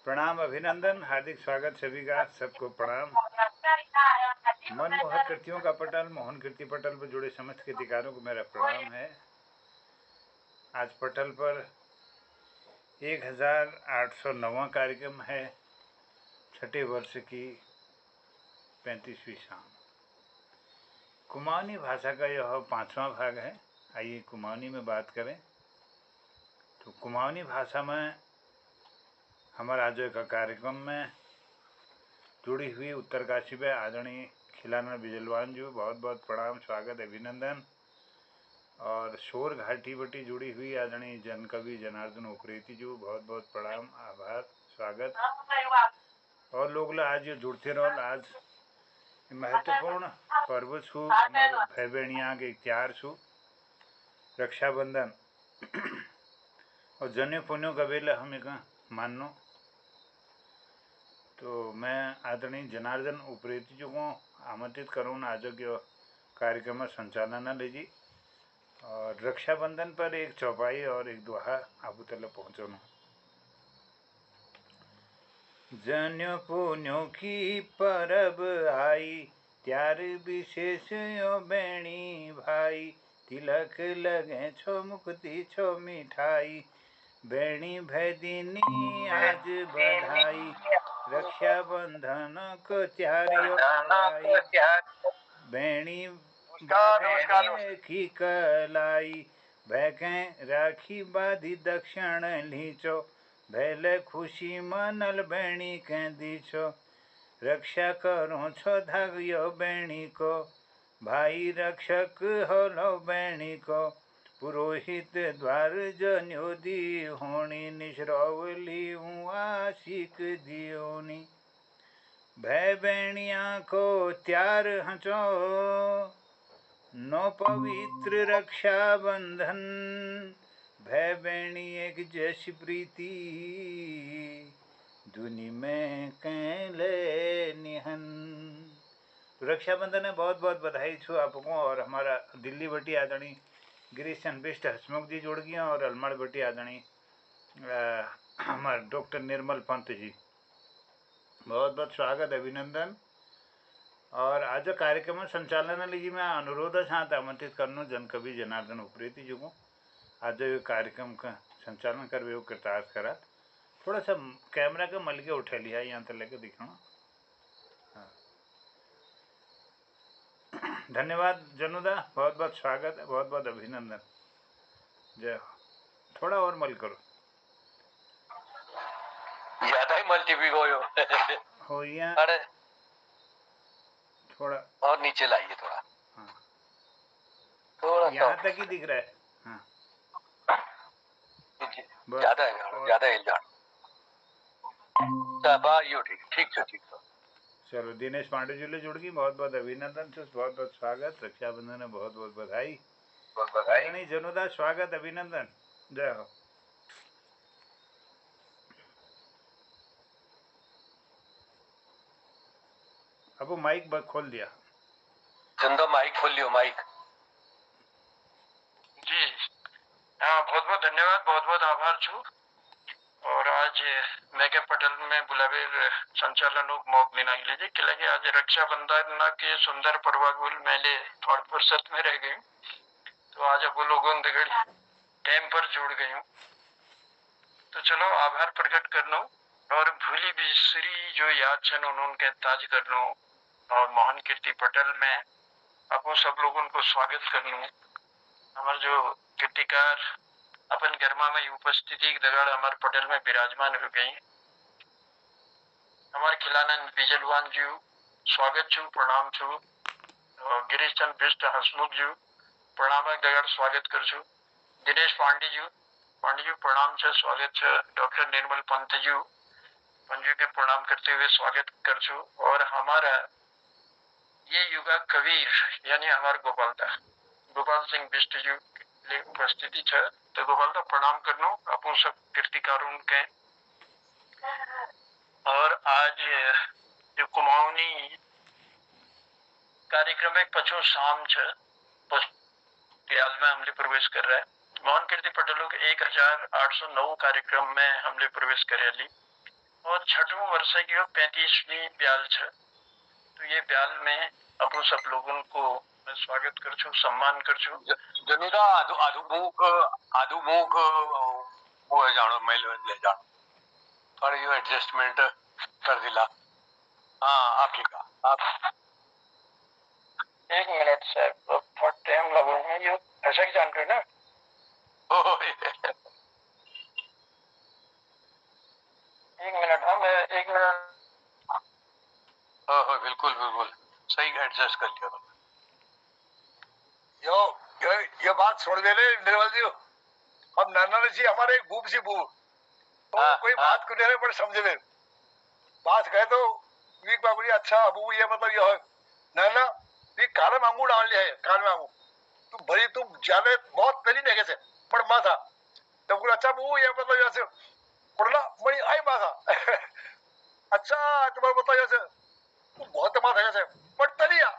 प्रणाम, अभिनंदन, हार्दिक स्वागत सभी का, सबको प्रणाम। मनमोहक कृतियों का पटल, मोहन कीर्ति पटल पर जुड़े समस्त कृतिकारों को मेरा प्रणाम है। आज पटल पर 1809वां कार्यक्रम है, छठे वर्ष की 35वीं शाम। कुमाऊनी भाषा का यह 5वां भाग है। आइए कुमाऊनी में बात करें। तो कुमाऊनी भाषा में हमारा आज का कार्यक्रम में जुड़ी हुई उत्तरकाशी में आदरणीय खिलानंद बिजलवान जी, बहुत बहुत प्रणाम, स्वागत, अभिनंदन। और शोर घाटी बटी जुड़ी हुई आदरणीय जन कवि जनार्दन उप्रेती जी, बहुत बहुत प्रणाम, आभार, स्वागत। और लोग आज जुड़ते रहो। आज महत्वपूर्ण पर्व छू भाई बहनिया के त्यार छू रक्षाबंधन और जने पुण्यों का बेला हमें का मानो। तो मैं आदरणीय जनार्दन उप्रेती जी को आमंत्रित करूँ आज के कार्यक्रम में संचालन लीजिए। और रक्षाबंधन पर एक चौपाई और एक दोहा आप तक पहुँचो। जन्यो पुण्यों की परब आई, त्यार विशेष यो बेणी भाई, तिलक लगे छो मुक्ति छो मिठाई, बेणी भैदिनी आज बधाई, रक्षाबंधन को त्यारियो आई, बेणी की कलाई, भैके राखी बाधी दक्षिण लीचो, भैले खुशी मनल बेणी के दीछो, रक्षा करो छो धाग्यो बेणी को, भाई रक्षक होलो बेणी को, पुरोहित द्वार जन्यो दी होनी, निश्रवली आशिक दियोनी, भै बेणिया को त्यार हंचो, नो पवित्र रक्षाबंधन, भै बेणी एक जैसी प्रीति, दुनि में कैले निहन। तो रक्षाबंधन में बहुत बहुत बधाई छू आपको। और हमारा दिल्ली बटी आदरणी गिरीश चंद बिष्ट हसमुख जी जुड़ गए और अलमड़ बटी आदरणी हमारे डॉक्टर निर्मल पंत जी, बहुत बहुत स्वागत, अभिनंदन। और आज कार्यक्रम संचालन लीजिए मैं अनुरोध साथ आमंत्रित करनू जन कवि जनार्दन उप्रेती जी को आज कार्यक्रम का संचालन करवे वो कृतार्थ करा। थोड़ा सा कैमरा का मल के उठा लिया यहाँ तक लेके दिखाना। हाँ, धन्यवाद जनुदा, बहुत बहुत स्वागत है, बहुत बहुत अभिनंदन, जय हो। थोड़ा और मल करो, ज्यादा ही मल्टी भी हो यहाँ अरे थोड़ा और नीचे लाइए थोड़ा। हाँ, थोड़ा यहाँ तक ही दिख रहा है। हाँ, ज्यादा है, ज्यादा हिल ठीक है। चलो, दिनेश पांडे जी ले जुड़ गई, बहुत बहुत अभिनंदन, बहुत बहुत स्वागत, रक्षाबंधन में बहुत बहुत बधाई, आदरणीय जनुदा, स्वागत, अभिनंदन, जय हो। अब माइक खोल दिया, चंदो माइक खोल लियो, माइक जी। हाँ, बहुत बहुत धन्यवाद, बहुत बहुत आभार छू। और आज मैं के पटल में बुलावे संचालन मौक लेना लीजिए कि लगे आज रक्षाबंधन के सुंदर पर्वागुल मेले थोड़ा फुर्सत में रह गई, तो आज अब लोगों टाइम पर जुड़ गई हूँ। तो चलो आभार प्रकट करना और भूली बिसरी जो याद छन उनके ताज करना और मोहन कीर्ति पटल में आपको सब लोगों को स्वागत करना। हमारे जो कीर्तिकार अपन गर्मा में उपस्थिति दगाड़ हमारे पटल में विराजमान हो गई। हमारे खिलानंद बिजलवान जी स्वागत छू, प्रणाम छू। और गिरीश चंद बिष्ट हसमुख जी प्रणाम दगाड़ स्वागत कर छू। दिनेश पांडे जी प्रणाम छे, स्वागत छे। डॉक्टर निर्मल पंत जी के प्रणाम करते हुए स्वागत कर छू। और हमारा ये युगा कबीर यानी हमारे गोपाल सिंह बिष्ट जी उपस्थिति है, तो गोपाल का प्रणाम करना अपन सब कीर्तिकारों के। और आज जो कुमाऊनी कार्यक्रम एक पछो शाम छे में हमले प्रवेश कर रहा है। मोहन कीर्ति पटलों के 1809 कार्यक्रम में हमले प्रवेश करे ली। और छठवें वर्ष की 35वीं ब्याल छ। तो ये ब्याल में अपन सब लोगों को मैं स्वागत कर छू, सम्मान कर छू। जनुदा आधुमुख वो है जानो मेल ले जानो थोड़ी यो एडजस्टमेंट कर दिला। हाँ आप ठीक है आप 1 मिनट साहब, थोड़ा टाइम लगेगा। ये ऐसा ही जानते ना। ओह 1 मिनट। हाँ मैं 1 मिनट। ओह बिल्कुल बिल्कुल सही एडजस्ट कर लिया तुमने। ये बात सुन ले निर्मल जी। हम नाना जी हमारे एक बूब सी बूब तो कोई बात को नहीं पर समझ ले बात कहे तो वीक बाबूजी अच्छा अबू ये मतलब ये है नाना ये काले मांगू डाल लिया है काले मांगू तुम भरी तुम ज्यादा बहुत पहली देखे से पर माँ था तब कुछ अच्छा बू ये मतलब जैसे पढ़ना बड़ी आई माँ था अच्छा तुम्हारा बताओ जैसे बहुत माँ था जैसे पर तलिया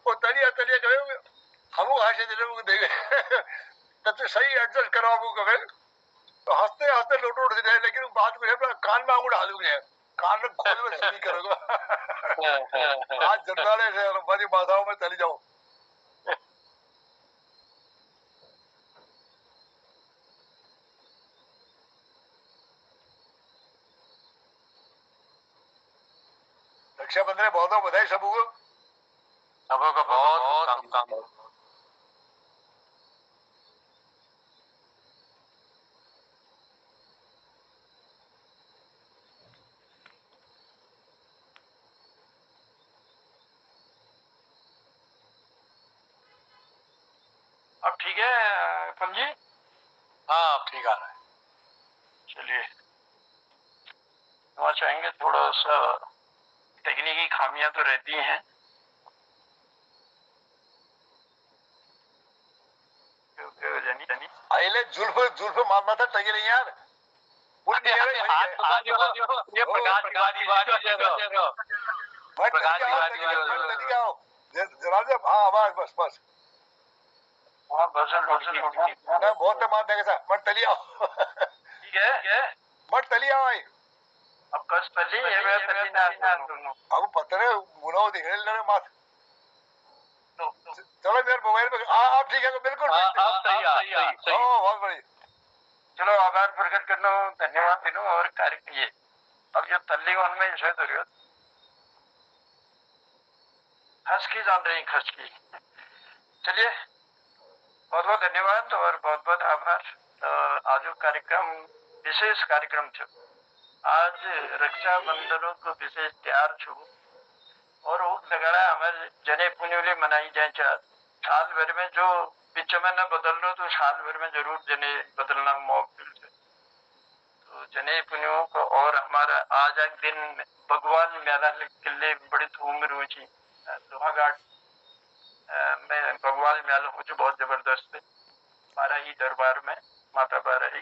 वो तलिया तलिया कहे हम हाशे दिले वो देखे तब तो सही एडजस्ट करो वो कहे तो हंसते हंसते लोट उठ जाए लेकिन बात में है कान में आंगूर डालू है कान में खोल में सुनी करोगे आज जर्नाले से बड़ी भाषाओं में चली जाओ। रक्षाबंधन बहुत बधाई सबको बहुत काम अब ठीक है पंजी। हाँ अब ठीक आ रहा है। चलिए वहाँ चाहेंगे थोड़ा सा तकनीकी खामियां तो रहती हैं आइले जुल्फ जुल्फ मारना था टगे नहीं यार ये प्रकाश तिवारी जरा हाँ बस बस बस हाँ बस बहुत मार देगा सर मत तली आओ ठीक है। मत तली आओ भाई अब कस तली है मैं तली ना दूंगा। अब पता है मुनाओ दिख रहे मत चलो मेरे मोबाइल पे आप ठीक है बिल्कुल आप सही बहुत बढ़िया। चलो आभार प्रकट करना धन्यवाद देना और कार्य किए। अब जो तल्ली वन में विषय तो हंस की जान रही खस की। चलिए बहुत बहुत धन्यवाद और बहुत बहुत आभार। आज जो कार्यक्रम विशेष कार्यक्रम छो आज रक्षाबंधनों को विशेष तैयार छो और वो लगाड़ा हमारे जने पुण्योले मनाई जाए साल भर में जो बीच में न बदल लो तो साल भर में जरूर जने बदलना मौका मिलता। तो जने पुण्यों को और हमारा आज एक दिन भगवान मेला किले बड़ी धूम रुचि लोहाघाट में भगवान मेला हो जो बहुत जबरदस्त है बारह ही दरबार में माता बारह ही।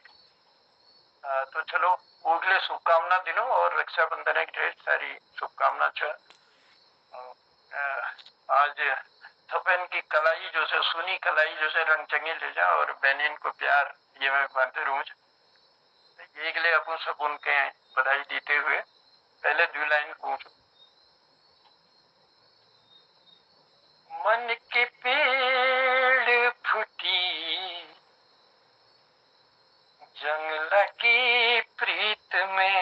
तो चलो अगले शुभकामना दिनों और रक्षाबंधन की ढेर सारी शुभकामना छ। आज सफेन की कलाई जो से सुनी कलाई जो से रंग चंगी ले जा और बहनिन को प्यार ये मैं बांधते रहूं। एक ले अपन सब उनके बधाई देते हुए पहले 2 लाइन पूछो। मन की पेड़ फूटी जंग लगी प्रीत में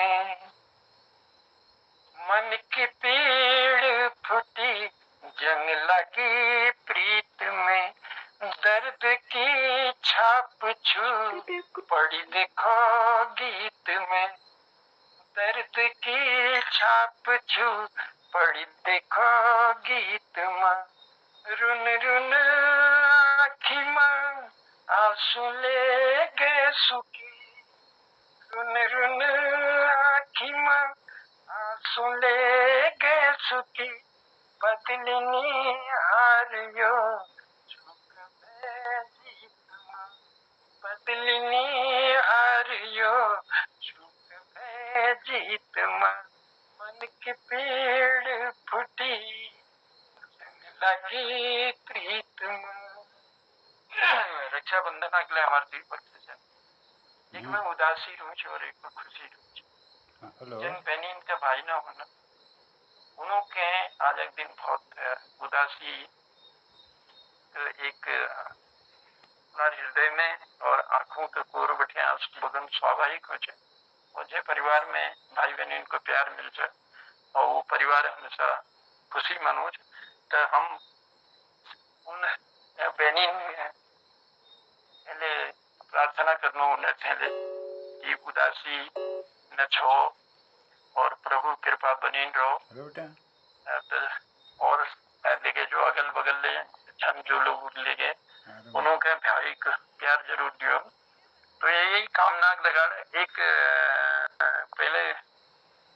मन की पेड़ फूटी जंग लगी प्रीत में दर्द की छाप छू पड़ी देखो गीत में दर्द की छाप छू पड़ी देखो गीत में रुन रुन आँखी में आंसू ले गए सुखी रुन रुन आँखी में आंसू ले गए सुखी बदलनी हारियो चुक जीत बदलनी हारियो चुक जीत मन की पेड़ फूटी लगी प्रीत रक्षाबंधन अगले हमारे द्वीप पर एक में उदासी रूच और एक में खुशी रूच हेलो। जिन बहनीन के भाई ना होना उन्हों के आज एक दिन बहुत उदासी एक हमारे हृदय में और आंखों के कोर बैठे आंसू बगन स्वाभाविक हो जाए। मुझे परिवार में भाई बहन को प्यार मिल जाए और वो परिवार हमेशा खुशी मनो तो हम उन बहनीन पहले प्रार्थना करना उन्हें पहले कि उदासी न छो और प्रभु कृपा बनी रहो। हेलो बेटा। और लेके जो अगल बगल ले हम जो लोग ले गए उन्हों के भाई को प्यार जरूर दियो। तो यही कामना लगा एक पहले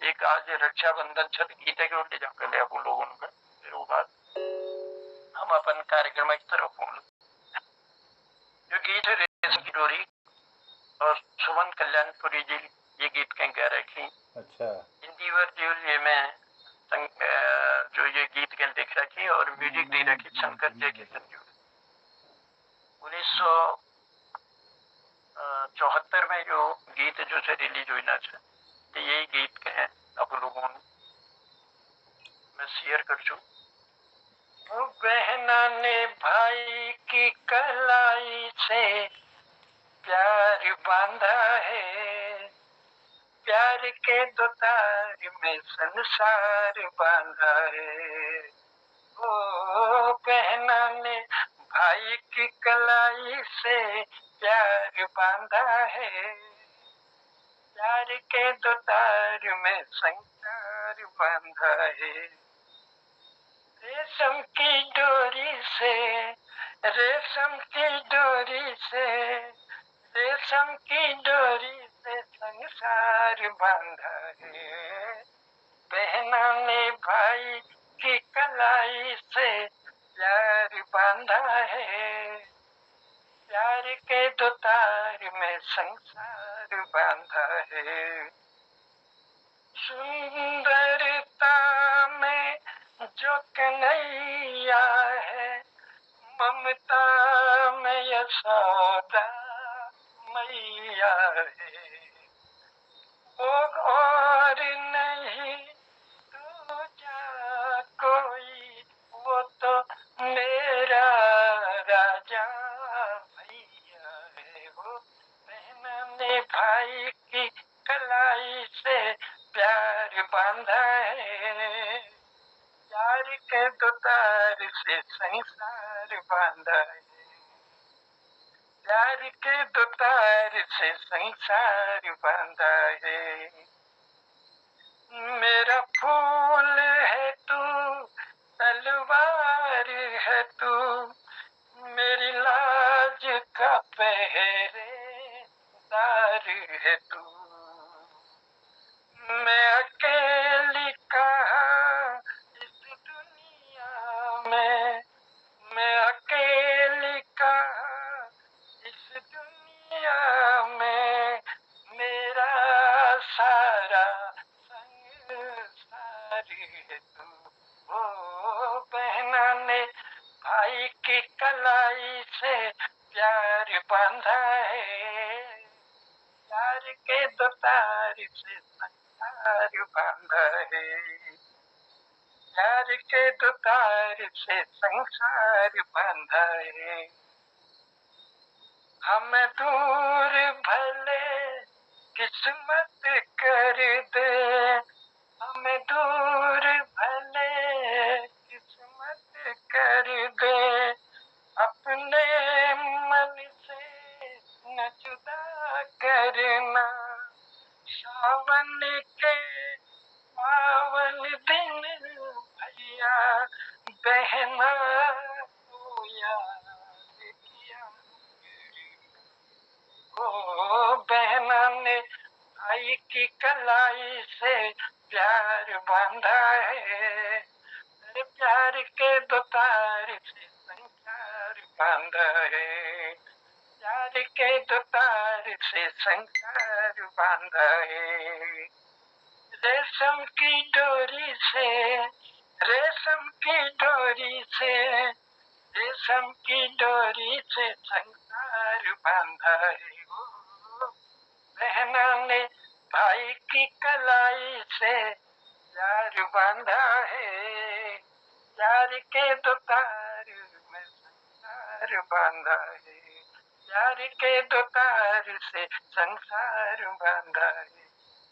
एक आज रक्षाबंधन छठ गीते के उल्टे जाकर ले वो लोगों का फिर वो बात हम अपन कार्यक्रम की तरफ हों। जो गीत है रेशम की डोरी और सुमन कल्याणपुरी जी ये गीत कहीं गा रखी। अच्छा। हिंदी वर्जन ये मैं जो ये गीत के लिख रखी और म्यूजिक दे रखी शंकर जय किशन जी। 1974 में जो गीत जो से रिलीज हुई ना तो यही गीत के हैं अब लोगों मैं शेयर कर चु। वो बहना ने भाई की कलाई से प्यार बांधा है, प्यार के दो तार में संसार बांधा है। ओ बहना ने भाई की कलाई से प्यार बांधा है, प्यार के दो तार में संसार बांधा है। रेशम की डोरी से रेशम की डोरी से रेशम की डोरी से संसार बांधा है। बहना ने भाई की कलाई से प्यार बांधा है, प्यार के दो तार में संसार बांधा है। सुंदरता में जो कन्हैया है, ममता में यशोदा मैया है। वो और नहीं दूजा कोई, वो तो मेरा राजा भैया है। वो बहना ने भाई की कलाई से प्यार बांधा है, प्यार के दो तार से संसार बांधा है, प्यार के दो तार से संसार बांधा है। मेरा फूल है तू, तलवार है तू, मेरी लाज का पहरेदार है तू। मैं अकेली कहाँ इस दुनिया में, मैं अकेली कहाँ इस दुनिया में, मेरा सारा संसार है तू। ओ बहना ने भाई की कलाई से प्यार बांधा है, प्यार के दो तार से संसार बांधा है, प्यार के दो तार से संसार बांधा है। हम दूर भले किस्मत कर दे, हम दूर भले किस्मत कर दे, अपने मन से न जुदा करना। सावन के पावन दिन भैया बहना को याद किया। ओ बहना ने भाई की कलाई से प्यार बांधा है, तेरे प्यार के दो तार से संसार बांधा है, प्यार के दो तार से संसार बांधा है। रेशम की डोरी से रेशम की डोरी से रेशम की डोरी से संसार बांधा है। बहना ने भाई की कलाई से यार बांधा है, यार के दो तार में संसार बांधा है, यार के दो तार से संसार बांधा है,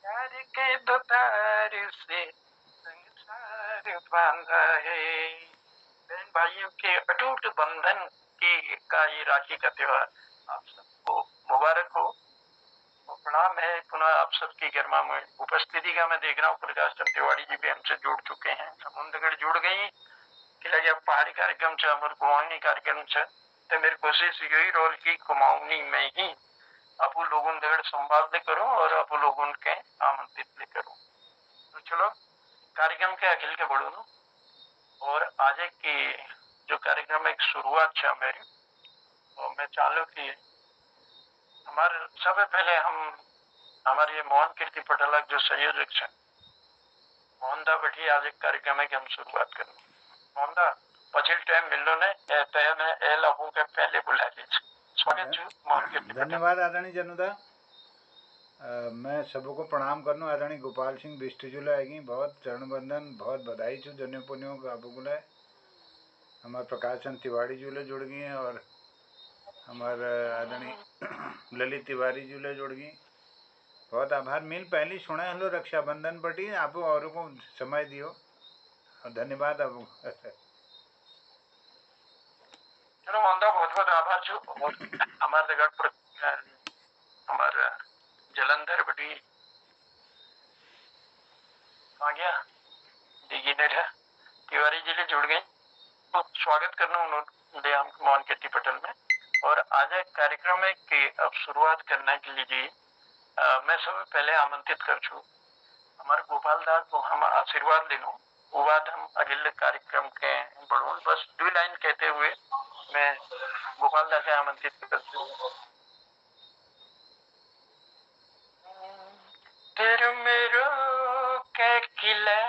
यार के दो तार से संसार बांधा है। बहन भाइयों के अटूट बंधन की का ये राखी का त्योहार आप सबको मुबारक हो। प्रणाम है पुनः आप सबकी गर्मा में उपस्थिति का। मैं देख रहा हूँ प्रकाश चंद तिवारी जी भी हमसे जुड़ चुके हैं, समुद्रगढ़ जुड़ गई कि लगे अब पहाड़ी कार्यक्रम छ और कुमाऊनी कार्यक्रम छ, तो मेरी कोशिश यही रोल की कुमाऊनी में ही अपू लोगों दगड़ संवाद करो और अपू लोगों के आमंत्रित करो। तो चलो कार्यक्रम के अखिल के बढ़ो नो, और आज की जो कार्यक्रम एक शुरुआत छ मेरी, और मैं चालू की हमारे सबसे पहले हम हमारे ये मोहन कीर्ति पटलक जो संयोजक है मोहनदा बैठी आज एक कार्यक्रम है कि हम शुरुआत करें। मोहनदा पछिल टाइम मिलो ने तय में ए लोगों के पहले बुला लीजिए। स्वागत छू मोहन कीर्ति पटल। धन्यवाद आदरणीय जनुदा। मैं सबको प्रणाम करनो। आदरणीय गोपाल सिंह बिस्टजुला आएगी, बहुत चरण बंधन, बहुत बधाई छू जन्य पुण्यों का बुगुला। हमारे प्रकाश चंद तिवारी जुले जुड़ गए हैं और हमारे आदरणीय ललित तिवारी जुले जुड़ गई। बहुत आभार। मिल पहली सुना हम लोग रक्षाबंधन पटी आप और को समय दियो, धन्यवाद। अब चलो मोहनदा बहुत बहुत आभार छू। हमारे जगह पर हमारे जलंधर बटी आ गया दिगी ने तिवारी जी ले जुड़ गई, तो स्वागत करना उन्होंने हम मोहन कीर्ति पटल में। और आज एक कार्यक्रम है कि अब शुरुआत करने के लिए मैं सबसे पहले आमंत्रित कर छू हमारे गोपाल दास को हम आशीर्वाद दिनो, वो बाद हम अगले कार्यक्रम के बढ़ो। बस 2 लाइन कहते हुए मैं गोपाल दास से आमंत्रित करती हूँ। तेरे मेरो के किले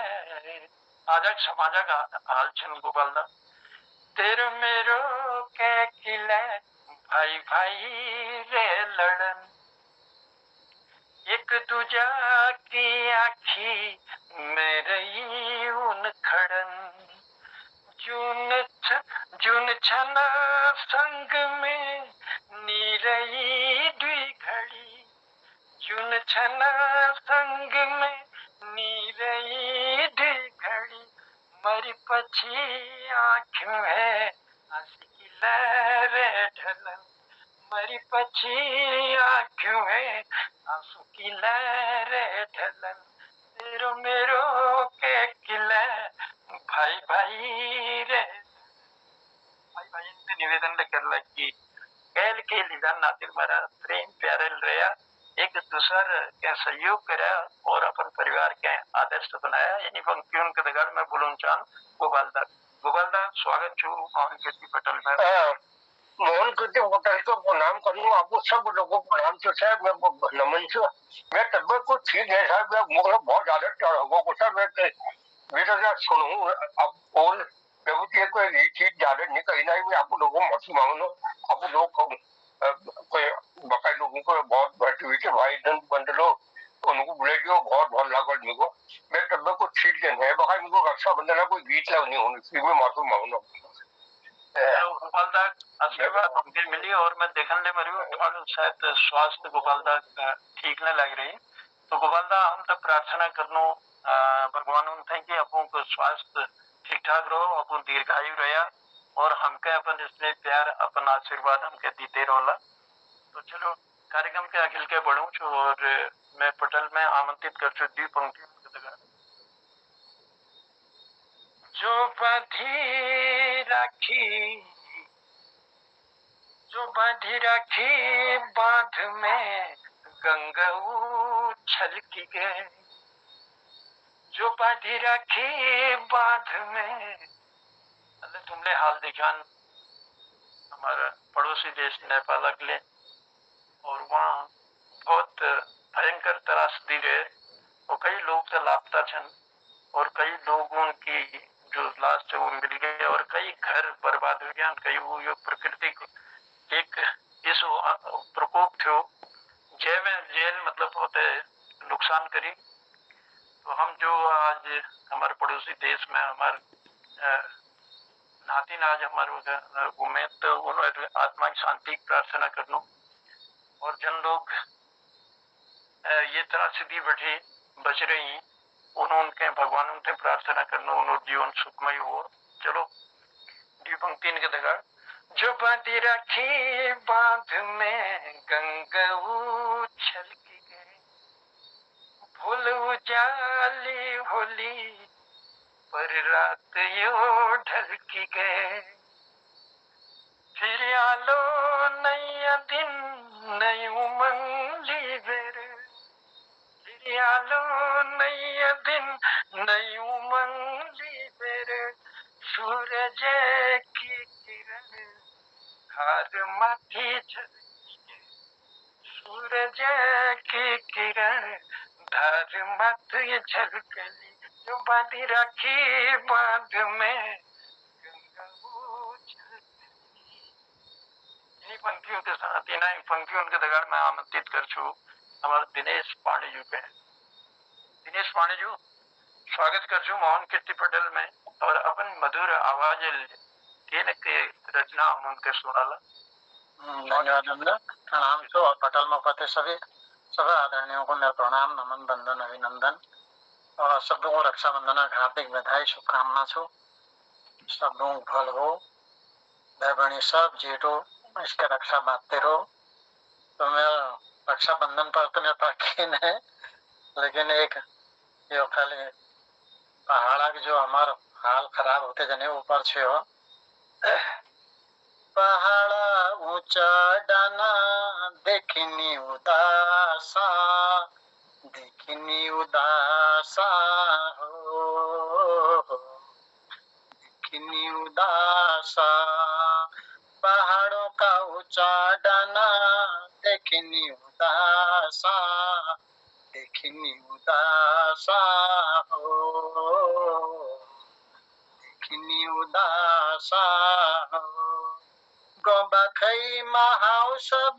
आज समाजा का हाल छन गोपाल दास। तेरे मेरो के किले भाई भाई रे लड़न, एक दूजा की आखी में रही उन खड़न, जून छना संग में नीरई द्वि घड़ी, जून छना संग में नीरई द्वि घड़ी, मरी पछी आँख में आंसू लहरे ढलन, मरी पछी आँख में आंसू की लहरे ढलन, तेरो मेरो के किले भाई भाई रे। भाई भाई से निवेदन कर ला कि कैल के लिदान नातिर मारा प्रेम प्यारे रहा, एक दूसर के सहयोग करा और अपन परिवार के आदर्श बनाया। यानी पंक्तियों के दगाड़ में बोलूं चांद गोपालदा स्वागत छू मोहन कीर्ति पटल में। मोहन कीर्ति पटल को प्रणाम करूँ, आपको सब लोगों को प्रणाम छो साहब। मैं नमन छो। मैं तबियत को ठीक है साहब, मैं मुझे बहुत ज्यादा चढ़ा को सर मैं सुनूं अब बोल प्रभुति को ये चीज ज्यादा नहीं कही ना, मैं आप लोगों को माफी मांगो। आप लोग कोई बकाई लोगों को बहुत बैठी हुई थे भाई दंत बंदलो उनको बुले दियो, बहुत बहुत लागल मेरे को। मैं तबियत को ठीक है बकाई मेरे को रक्षाबंधन कोई गीत लगनी होनी, फिर मैं माफी मांगना। गोपालदा आशीर्वाद हमके मिली और मैं देखने मरी शायद स्वास्थ्य गोपालदा ठीक न लग रही, तो गोपालदा हम तो प्रार्थना करनो भगवान उनसे कि अपन को स्वास्थ्य ठीक ठाक रहो, अपन दीर्घायु रहा और हमके अपन इसमें प्यार अपन आशीर्वाद हमके देते रहोला। तो चलो कार्यक्रम के अखिल के बढ़ू और मैं पटल में आमंत्रित कर चुकी पंक्तियों जो बांधी राखी बांध में गंगा छलकी गए, जो बांधी राखी बांध में। अरे तुमने हाल देखा हमारा पड़ोसी देश नेपाल अगले, और वहाँ बहुत भयंकर त्रासदी रहे और कई लोग तो लापता छन और कई लोगों की जो लाश वो मिल गए और कई घर बर्बाद हो गया। कई वो यो प्रकृति एक इस प्रकोप थो जेल मतलब होते नुकसान करी। तो हम जो आज हमारे पड़ोसी देश में हमारे नातिन आज हमारे उम्मीद तो उन्होंने आत्मा की शांति की प्रार्थना करनो और जन लोग ये तरह सीधी बैठे बच रही उनके भगवान उनसे प्रार्थना करनो उन्होंने जीवन सुखमय हो। चलो दी पंक्ति के दगाड़ जो बांधी राखी बांध में गंगा छलकी गए भूल उजाली होली पर रात यो ढलकी गए फिर आलो नया दिन नई उमंग ली बेर फिर आलो नया दिन नई उमंग ली बेर सूरज की किरण हार माथी झलकी सूरज की किरण धार माथी झलकली जो बांधी राखी बांध में गंगा इन्हीं पंक्तियों के साथ इन पंक्तियों के दगाड़ में आमंत्रित कर छू हमारे दिनेश पांडे जी पे। दिनेश पांडे जी स्वागत कर छू मोहन कीर्ति पटेल में और अपन मधुर आवाज के रचना हम उनके सुनाला। धन्यवाद प्रणाम छो और पटल में उपस्थित सभी आदरणीयों को मेरा प्रणाम नमन बंदन अभिनंदन और सबों को रक्षाबंधन की हार्दिक बधाई शुभकामना छो। सबों भल हो भाई बहनी सब जेठो इसका रक्षा बांधते रहो। तो मेरा रक्षाबंधन पर तो मेरे पास है लेकिन एक ये खाली पहाड़ा की जो हमारा हाल खराब होते जने ऊपर छे हो पहाड़ा ऊंचा डाना देखनी उदासा हो देखनी उदासा पहाड़ों का ऊंचा डाना देखनी उदासा हो देखनी उदासा हो गोबा खई महाव सब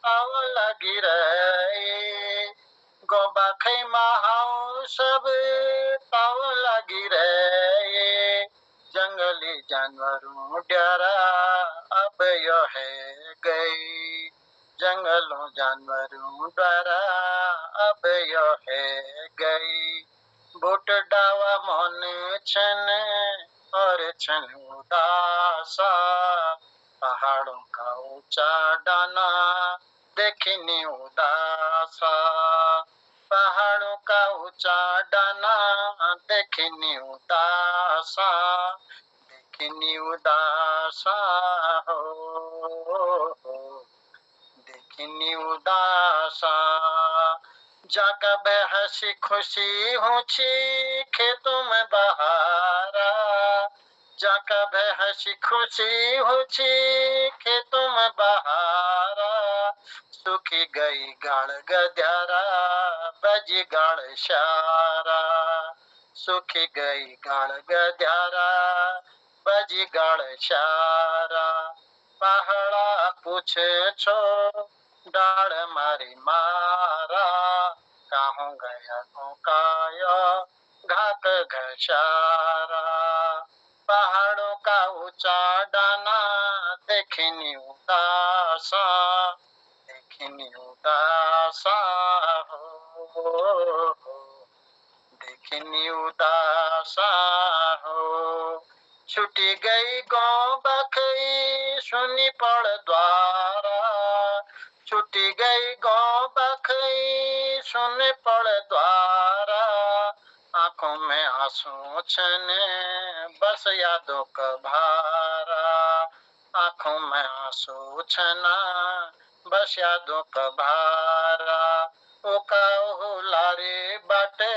पाव लगी रहे गोबा खई महाव सब पाव लगी रहे जंगली जानवरों डरा अब यो है गई जंगलों जानवरों डरा अब यो है गई बूट डावा मन छन और छन उदासा पहाड़ों का ऊंचा डाना देखनी उदासा पहाड़ों का ऊंचा डाना देखनी उदासा हो देखनी उदासा जाका हंसी खुशी हूँ खेतों में बहारा जाका हंसी खुशी हूँ खेतों में बहारा सुखी गई गाड़ गद्यारा बजी गाड़ शारा सुखी गई गाड़ गद्यारा बजी गाड़ शारा पहाड़ा पूछ छो डाड़ मारी मारा कहूँ गया काया घाक घशारा पहाड़ों का ऊंचा डाना देखनी उदासा हो देखनी उदासा हो छुटी गई गाँव बखई सुनी पड़ द्वारा छुटी गई गाँव बखई सुनी पड़ द्वारा आंखों में आंसू छने बस यादों का भारा आंखों में आंसू छना बस यादों का भारा ओ लारे बाटे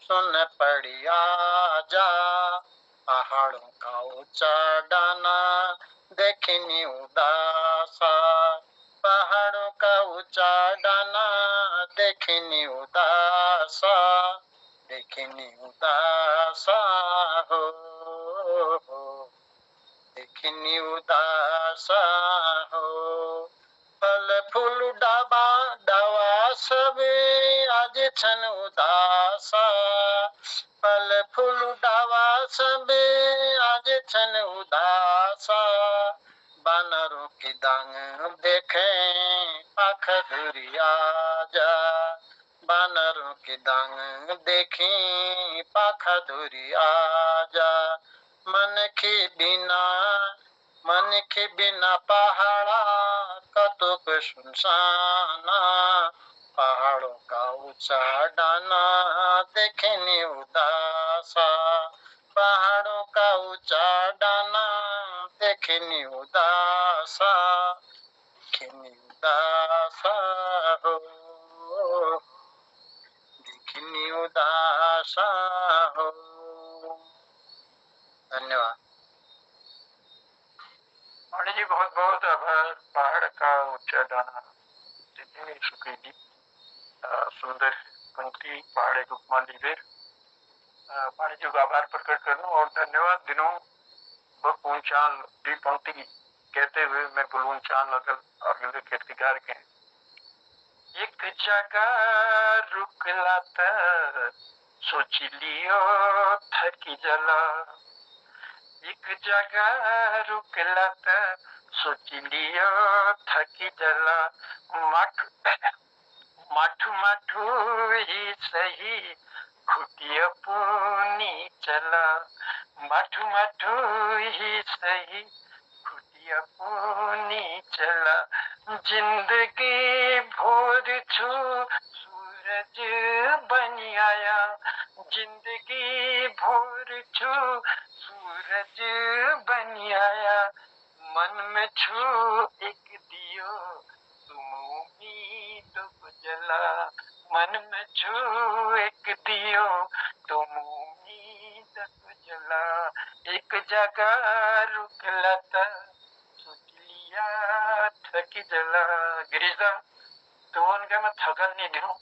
सुन पड़ी आजा पहाड़ों का ऊंचा डाना देखनी उदासा पहाड़ों का ऊंचा डाना देखनी उदासा हो देखनी उदासा हो फल फूल डाबा दवा सबे आज छन उदासा, फल फूल उडावा सबे आज छन उदासा, बानरों की दांग देखें पाख धुरिया जा, बानरों की दांग देखी पाख धुरिया जा, मन के बिना पहाड़ा कतुक सुनसाना, पहाड़ों का ऊंचा डाना देखने उदासा, पहाड़ों का ऊंचा डाना देखने उदासा, देखने उदासा हो, देखने उदासा हो। धन्यवाद। पांडे जी बहुत बहुत आभार। पहाड़ का ऊंचा दाना देखने सुखी जी, सुंदर पंक्ति पहाड़े के उपमा लीवे। पांडे जी को आभार प्रकट करना और धन्यवाद दिनों बपून चाल दी पंक्ति कहते हुए मैं बुलून चाल लगल और कीर्तिकार के एक जगह रुकला त सोच लियो थकी जला, एक जगह रुकला त सोच लियो थकी जला, माठू माठू ही सही खुटिया पुनी चला, माठू माठू ही सही खुटिया पुनी चला, जिंदगी भोर छू सूरज बनी आया, जिंदगी भोर छू सूरज बनी आया, मन में छू एक दियो तुम उम्मीद को जला, मन में छू एक दियो तुम उम्मीद को जला, एक जगह रुकला था सोच लिया थकी जला। गिरीजा तुम क्या मैं थकल नहीं दूं,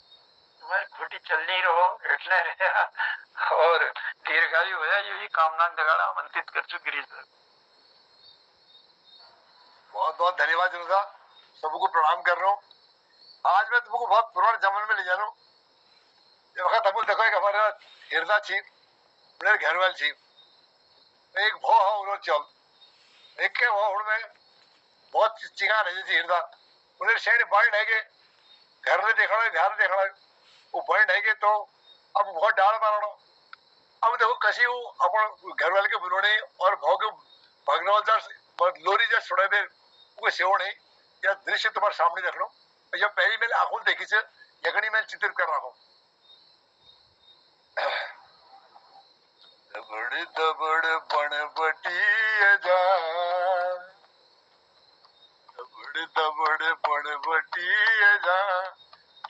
तुम्हारी खोटी चल नहीं रहो एटले रहा और दीर्घायु होया यही कामना दगाड़ा आमंत्रित कर चु गिरीजा। बहुत बहुत धन्यवाद जनता, सबको प्रणाम कर रहा हूँ। आज मैं तुमको बहुत पुराने जमाने में ले जा रहा हूँ। ये वक्त हम देखो एक हमारा हिरदा छी मेरे घर वाल छी एक भो हो उन्होंने चल एक के वो उनमें बहुत चिंगार है जैसे हिरदा उन्हें शेर बाढ़ है के घर में देखना है ध्यान देखना है वो बाढ़ है के तो अब बहुत डाल मारना। अब देखो कसी वो अपन घर वाले के बुलाने और भाव के भगनवाल जा लोरी जा सुना दे वो सेव नहीं या दृश्य तुम्हारे सामने रख लो। जब पहली मैंने आंखों देखी से यकनी मैं चित्रित कर रहा हूँ। दबड़ दबड़ बनबटी जा, दबड़ दबड़ बनबटी जा,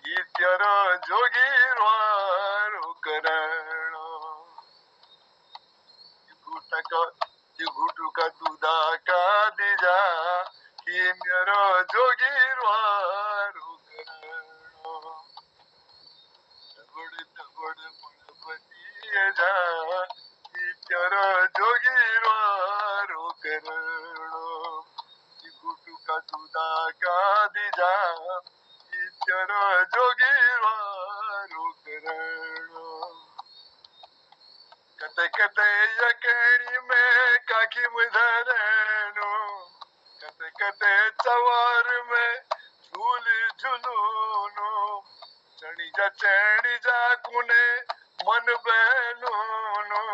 ये तेरा जोगी रो करण, घुटू का दूधा का दीजा, ये मेरा जोगी रो करण, दबड़ दबड़ बनबटी जा, तेरा जोगी रो करण, घुटू का दूधा का दीजा, तेरा जोगी रो करण, कते कते यकेणी में काकी मुधरणो, कते कते चवार में झूल झुलूनो, चढ़ी जा कुने मन बहनूनो,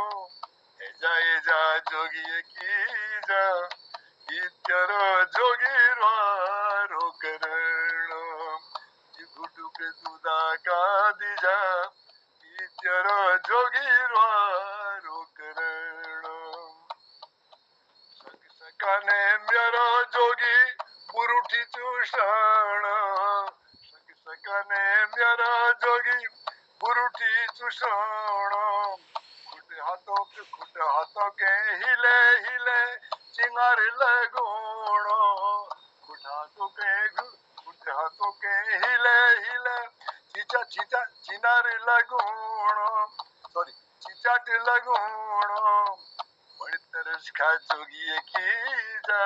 एजा जोगी की जा, तेरा जोगी रो करण, घुटू के दूधा का दीजा, तेरा जोगी रो करण, सकाने मेरा जोगी बुरुठी चूषण, सकाने मेरा जोगी बुरुठी चूषण, खुट हाथों के हिले हिले चिंगार लगोणो, खुट हाथों के हिले हिले चीचा चिनार लगोणो, सॉरी चिचाट लगोणो, बड़ी तरस खा जोगी की जा,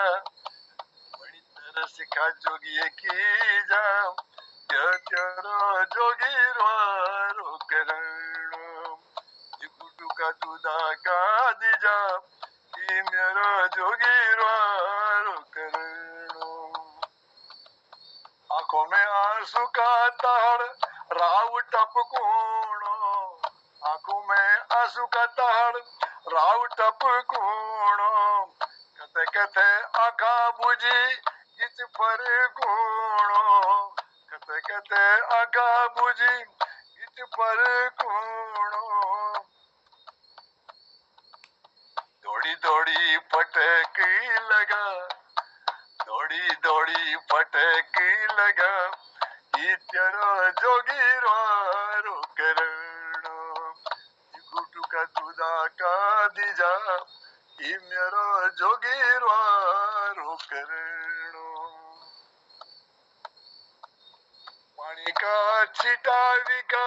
बड़ी तरस खा जोगी की जा, त्यारा जोगीरवारो करण जिगुटू का तुदा का दिजा ई मेरा जोगीरवारो करण आंखों में आंसू का तहड़ राव टपकोणो आंखों में आंसू का तहड़ राव टपकोणो कथे कथे आखा बुझी इच पर कोणो कथे कथे आखा बुझी इच पर कोणो दौड़ी दौड़ी फटकी लगा दौड़ी दौड़ी फटकी लगा ई तेरा जोगीरवारो करण जिगुटू का तुदा का दिजा ई मेरा जोगीरवारो करण पानी का छिटावी का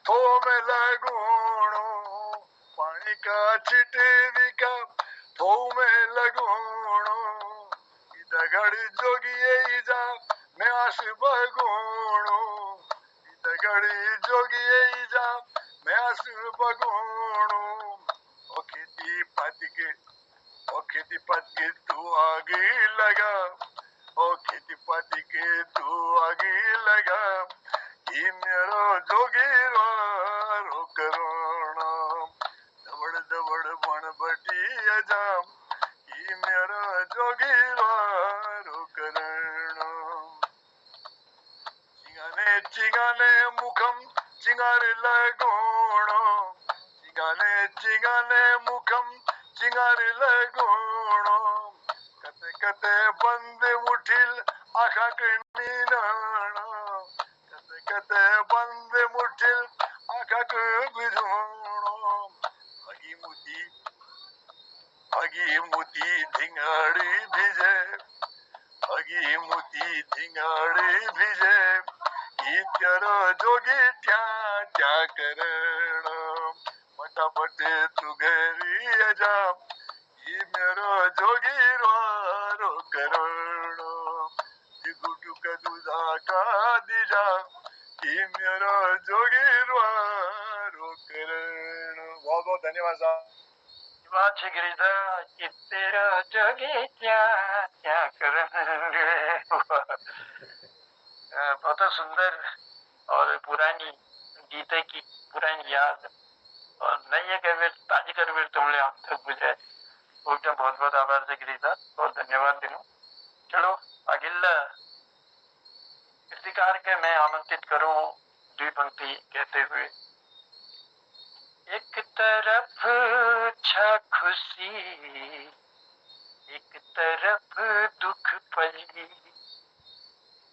थो में लगोणो पानी का छिटवी का थो में लगोणो दगड़ जोगिए इजा मैं आस बगोणो दगड़ जोगिए इजा मैं आस बगोणो ओ खेती पत के तू आगे लगा ओ खेती पत के तू आगे लगा ई मेरा जोगीरवारो करण दबड़ दबड़ बन बटी अजाम ई मेरा जोगीरवारो करण चिंगाने चिंगाने मुखम चिंगार लगोणो चिंगाने मुखम चिंगार लगोणो कते कते बंद मुठिल आखा नीनाणो कते कते बंद मुठिल आखा बिझोणो अगी मुती धिंगाड़ी भिजे अगी मुती धिंगाड़ी भिजे ई तेरा जोगी त्या त्या करण फटाफट तू घरी अजा ई मेरा जोगीरवारो करण जिगुटू का दूधा का दिजा ई मेरा जोगीरवारो करण बहुत बहुत धन्यवाद साहब बात है गिरिजा कि तेरा जोगी क्या क्या करेंगे बहुत सुंदर और पुरानी गीते की पुरानी याद और नई कविर ताजी कविर तुमने हम तक बुझाए उसका बहुत बहुत आभार से गिरिजा बहुत धन्यवाद दिनों चलो अगिला कृतिकार के मैं आमंत्रित करूं दुई पंक्ति कहते हुए एक तरफ खुशी एक तरफ दुख पली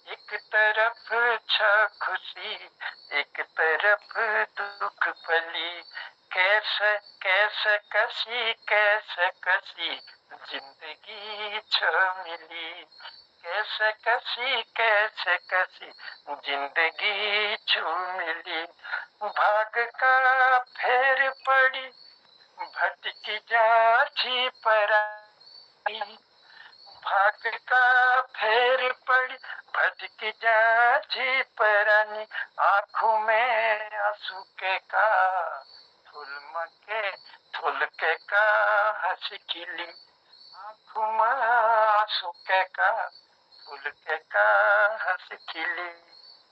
एक तरफ खुशी एक तरफ दुख पली कैसे कैसे कसी जिंदगी मिली कैसे कसी जिंदगी मिली भाग का फेर पड़ी भटकी जाची पराई भाग का फेर पड़ी भटकी जाची परानी आंखों में आंसू के का थुलके का हंसी खिली आंखों में आंसू के का थुलके का हंसी खिली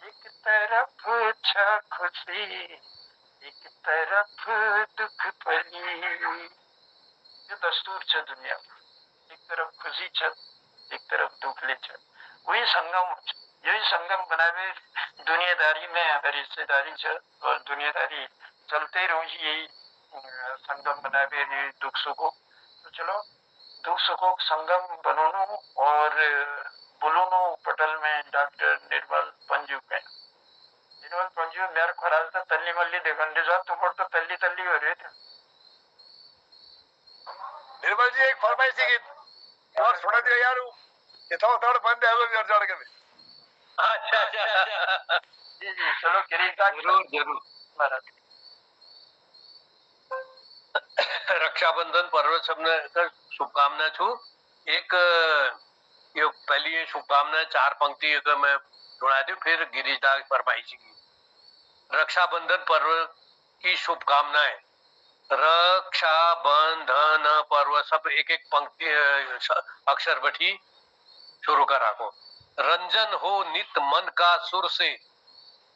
एक तरफ खुशी एक तरफ दुख पली ये दस्तूर छ दुनिया एक तरफ खुशी छ एक तरफ दुखले छ वही संगम यही संगम बनावे दुनियादारी में अगर हिस्सेदारी छ और दुनियादारी चलते रही यही संगम बनावे दुख सुखों तो चलो दुख सुखों संगम बनोनो और बुलोनो पटल में डॉक्टर निर्मल पंजू पे निर्मल पंजू मेरे ख्याल से तल्ली मल्ली देखने जा तो तो तल्ली तल्ली हो रहे थे निर्मल जी एक फरमाइश थी कि और सुना दिया यार ये तो थोड़ा बंद है यार जोड़ के अच्छा जी जी चलो गिरीश जरूर महाराज रक्षाबंधन पर्व सबने शुभकामना छू एक ये पहली शुभकामना 4 पंक्ति अगर मैं सुना दी। फिर गिरिजा फरमाइश की रक्षाबंधन पर्व की शुभकामनाएं। रक्षाबंधन पर्व सब एक एक पंक्ति अक्षर बैठी शुरू करा को। रंजन हो नित मन का सुर से,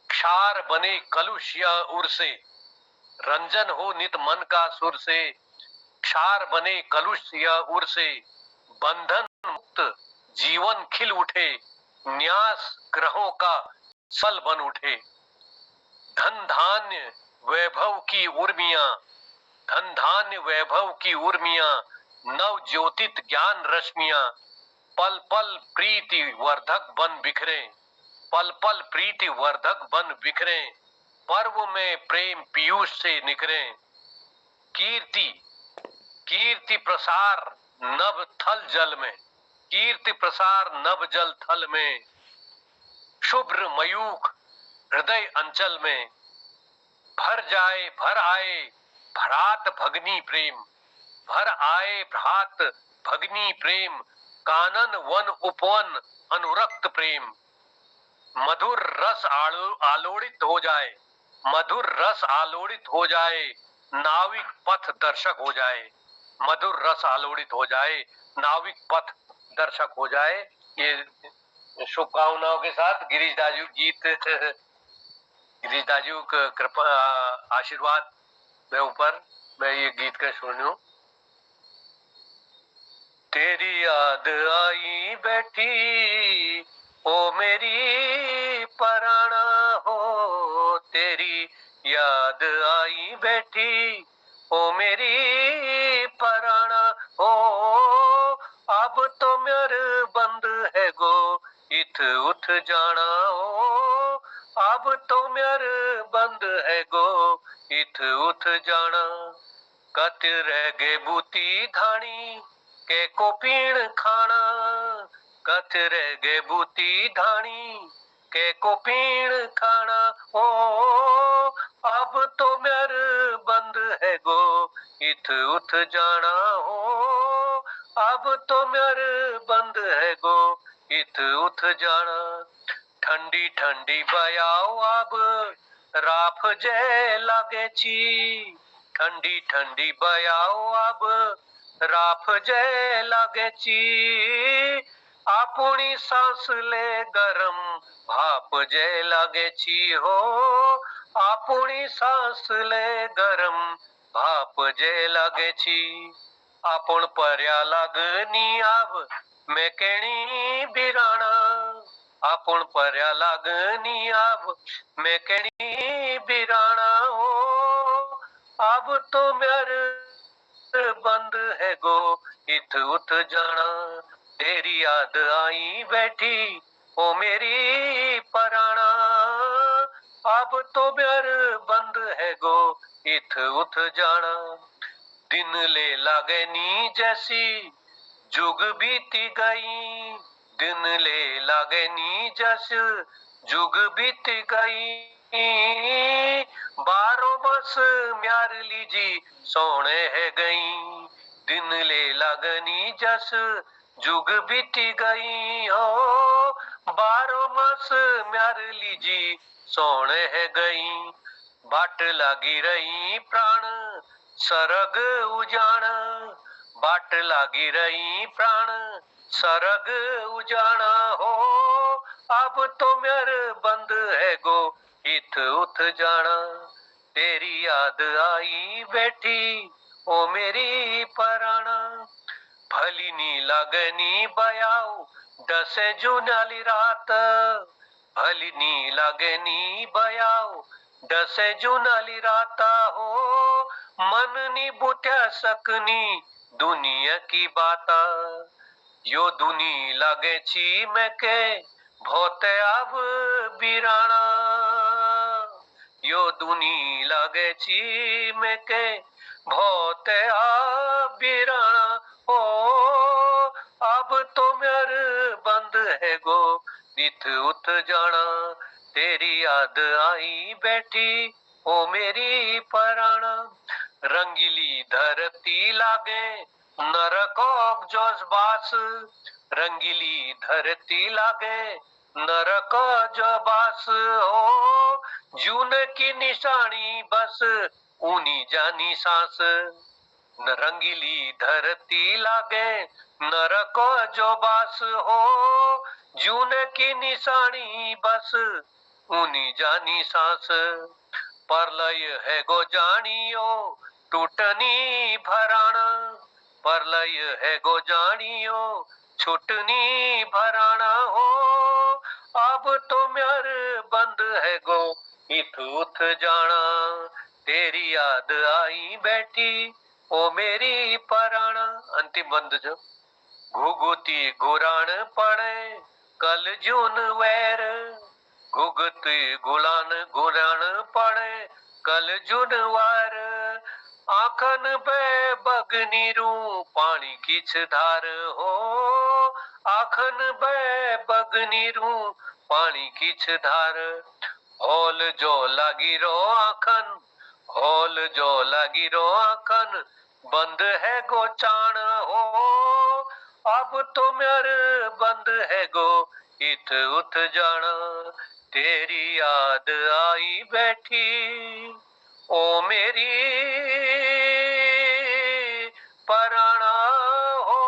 क्षार बने कलुष या उर से। रंजन हो नित मन का सुर से, क्षार बने कलुष या उर से। बंधन मुक्त जीवन खिल उठे, न्यास ग्रहों का सल बन उठे। धन धान्य वैभव की उर्मियां, धन धान्य वैभव की उर्मियां, नव ज्योतित ज्ञान रश्मियां। पल पल प्रीति वर्धक बन बिखरे, पल पल प्रीति वर्धक बन बिखरे। पर्व में प्रेम पीयूष से निखरे। कीर्ति कीर्ति प्रसार नभ थल जल में, कीर्ति प्रसार नभ जल थल में। शुभ्र मयूख हृदय अंचल में, भर आए भ्रात भगनी प्रेम, भर आए भ्रात भगनी प्रेम। कानन वन उपवन अनुरक्त प्रेम। मधुर रस आलोड़ित हो जाए, मधुर रस आलोड़ित हो जाए। नाविक पथ दर्शक हो जाए, मधुर रस आलोड़ित हो जाए, नाविक पथ दर्शक हो जाए। ये शुभकामनाओं के साथ गिरीश दाजू गीत, गिरीश दाजू का कृपा आशीर्वाद मैं ऊपर मैं ये गीत का सुनूं। तेरी याद आई बैठी ओ मेरी पराना हो, तेरी याद आई बैठी ओ मेरी पराना हो। अब तो मेरे बंद है गो इत उठ जाना हो, अब तो मेरे बंद है गो इत उठ जाना। कत रह गे बूती धानी के को पीण खाना, कत रह गे बूती धानी के को पीण खाना। ओ अब तो मेरे बंद है गो इत उठ जाना हो, अब तो मेरे बंद है गो इत उठ जाना। ठंडी ठंडी बयाओ अब राफ जे लागे छी, ठंडी ठंडी बयाओ अब राफ जे लागे छी। आपुनी सांस ले गरम भाप जे लागे छी हो, आपुनी सांस ले गरम भाप जे लागे छी। आपण पर्या लागनी आब मैं केणी बिराना, आपण पर्या लागनी आब मैं केणी बिराना हो। अब तो मेरे बंद है गो इत उठ जाना। तेरी याद आई बैठी ओ मेरी पराना, अब तो मेरे बंद है गो इत उठ जाना। दिन ले लागनी जैसी जुग बीती गई, दिन ले लागनी जस जुग बीत गई। बारो बस म्यार लीजी सोने है गई, दिन ले लागनी जस जुग बीती गई हो। बारो बस म्यार लीजी सोने है गई। बाट लागी रही प्राण सरग उजाण, बाट लागी रही प्राण सरग उजाणा हो। अब तो मेरे बंद है गो इत उठ जाना। तेरी याद आई बैठी ओ मेरी पराना। भली नी लागनी बयाऊ दसे जुनाली रात, भली नी लागनी बयाऊ दसे जुनाली राता हो। मन नी बुठ्या सकनी दुनिया की बाता, यो दुनी लागे छी मैं के भोते अब बिराना, यो दुनी लागे छी मैं के भोते अब बिराना हो। अब तो मेरे बंद है गो इत उठ जाना। तेरी याद आई बैठी ओ मेरी पराना। रंगीली धरती लागे नरकोक जोश बास, रंगीली धरती लागे नरक जो बास हो जून की निशानी बस ऊनी जानी सांस न रंगीली धरती लागे नरक जो बास हो जून की निशानी बस ऊनी जानी सांस परलय है गो जानियो टूटनी भराण परलय है गो जानियो छुटनी भराना हो अब तो म्यार बंद है गो इत उठ जाना तेरी याद आई बैठी ओ मेरी पराणा अंतिम बंद जो घुघुती घुराण पड़े कल जून वैर घुघुती गुलान घुराण पड़े कल जून वार आखन बे बगनीरू पानी किछ धार हो आखन बे बगनीरू पानी किछ धार होल जो लागी रो आखन होल जो लागी रो आखन बंद है गो चाण हो अब तो म्यार बंद है गो इत उठ जाना तेरी याद आई बैठी ओ मेरी पराणा हो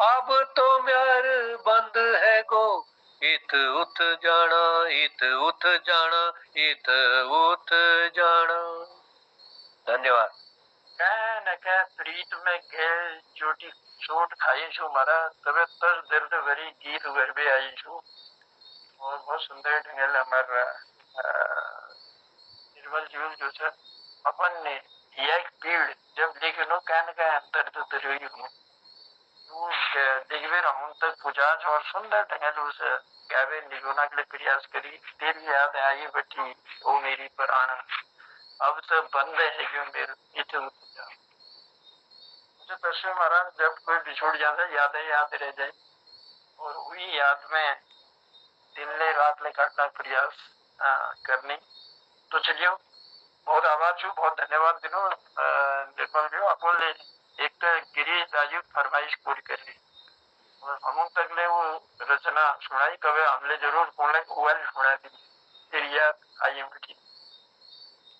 अब तो म्यार बंद है गो इत उठ जाना इत उठ जाना इत उठ जाना। धन्यवाद। क्या न क्या प्रीत में घेल चोटी चोट खाई छू मारा तबे तर दर्द भरी गीत गरबे आई छू और बहुत सुंदर ढंगेल हमारा निर्मल जीवन जो है अपन ने एक पीड़ जब लेकिन क्या न क्या दर्द दर्द हूँ तू देखबे हम तक पुजाज और सुंदर ढंगेल उस गावे निगुना के लिए प्रयास करी तेरी याद आई बटी ओ मेरी प्राण अब तो बंद है क्यों मेरे इथे मुझे दर्शन महाराज जब कोई बिछोड़ जाता है यादें याद रह जाए और वही याद में दिन ले रात ले काटना प्रयास करनी तो चलिए बहुत आभार छू बहुत धन्यवाद दिनो निर्मल जी अपन एक तो गिरी राजू फरमाइश पूरी कर ली और हम तक ले वो रचना सुनाई कभी हमले जरूर बोले ओएल सुना दी तेरी याद आई बेटी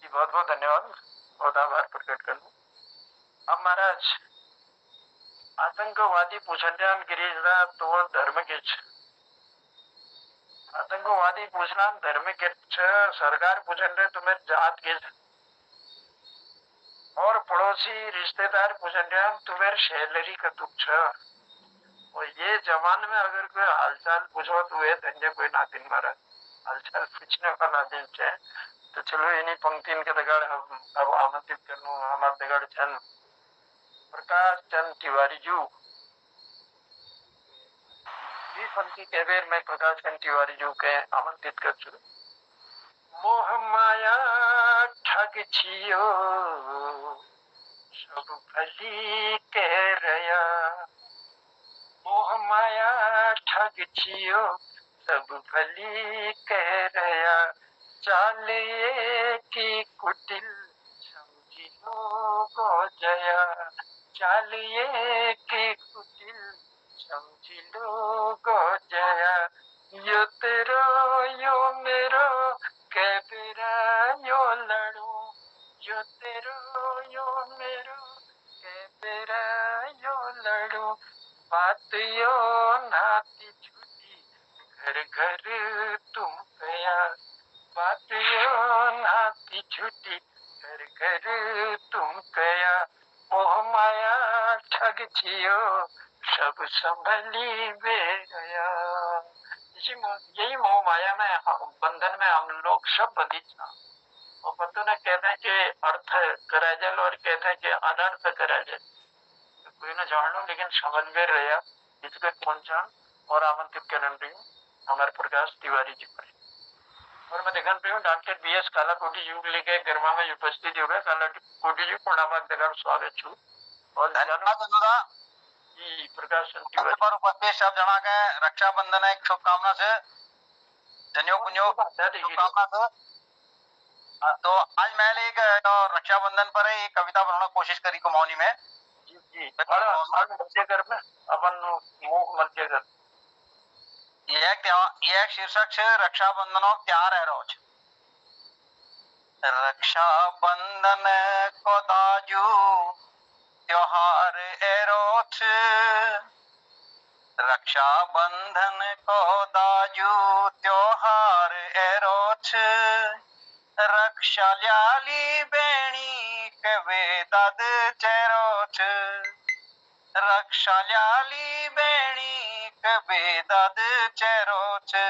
बहुत बहुत धन्यवाद बहुत आभार प्रकट कर अब महाराज आतंकवादी पूछना गिरीशदा तो धर्म के आतंकवादी पूछना धर्म के सरकार पूछन रहे तुम्हें जात के और पड़ोसी रिश्तेदार पूछन रहे तुम्हें सैलरी का दुख और ये जमान में अगर कोई हालचाल पूछो तो ये धन्य कोई नातिन महाराज हालचाल पूछने वाला दिन है तो चलो इन्हीं पंक्ति के दगाड़ अब आमंत्रित करनू हमारे दगाड़ चंद प्रकाश चंद तिवारी जी ये पंक्ति के बेर में प्रकाश चंद तिवारी जी के आमंत्रित कर चुके मोह माया ठग छियो सब भली कह रया मोह माया ठग छियो सब भली कह रया चाले की कुटिल समझी लो जया चालिए की कुटिल समझी लो जया यो तेरो यो मेरो के बेरा यो लड़ू यो तेरो यो मेरो के बेरा यो लड़ू बात यो नाती छुटी घर घर तुम गया बात यो नाती छुटी घर घर तुम गया मोह माया ठग छियो सब संभली बे गया यही मोह माया में बंधन में हम लोग सब बंधित ना और बंधु ने कहते हैं कि अर्थ करा जाए और कहते हैं कि अनर्थ करा जाए तो कोई ना जान लो लेकिन समझ में रहा इसके पहुंचान और आमंत्रित करने रही हूँ हमारे प्रकाश तिवारी जी पर और मैं देखन रही हूँ डॉक्टर बीएस कालाकोटी जी लेके गर्मा में उपस्थित हो गए कालाकोटी जी पूर्णामाक स्वागत छू और जी प्रकाश पर उपस्थित सब जना के रक्षाबंधन एक शुभकामना से जनियो कुनियो शुभकामना से तो आज मैं एक रक्षाबंधन पर एक कविता बनाने की कोशिश करी कुमाऊनी में जी जी मध्य कर में अपन मुख मध्य कर एक शीर्षक છે રક્ષાબંધનો ત્યાર એરો છે રક્ષાબંધન કો દાજુ त्योहार एरो છે रक्षाबंधन को दाजू त्योहार एरो છે रक्षा ल्याली बेणी कवे दाद चेरो છે रक्षा ल्याली बेणी कवे दाद चेरो છે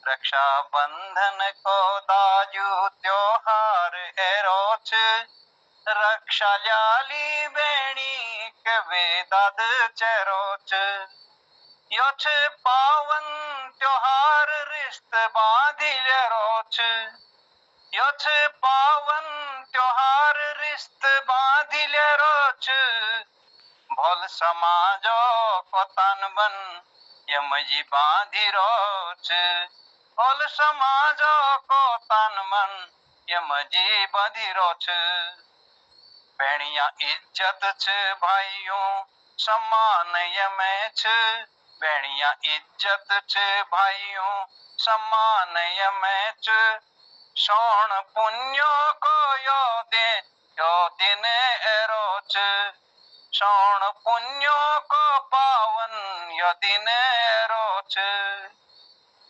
रक्षाबंधन को दाजू त्योहार एरो છે रक्षा ल्याली बेणी कवे दाद चेरो છે यो છે पावन त्योहार रिश्त बांधिलेरो છે यो છે पावन त्योहार रिश्त बांधिलेरो છે भोल समाजो को तन बन यमजी बांधिरो છે भोल समाजो को तन मन यमजी बांधिरो છે बेणिया इज्जत છે भाइयों सम्मान यमे છે बेणिया इज्जत છે भाइयों सम्मान यमे છે सोण पुण्यो को यो दिन एरो છે सोण पुण्यो को पावन यो दिन एरो છે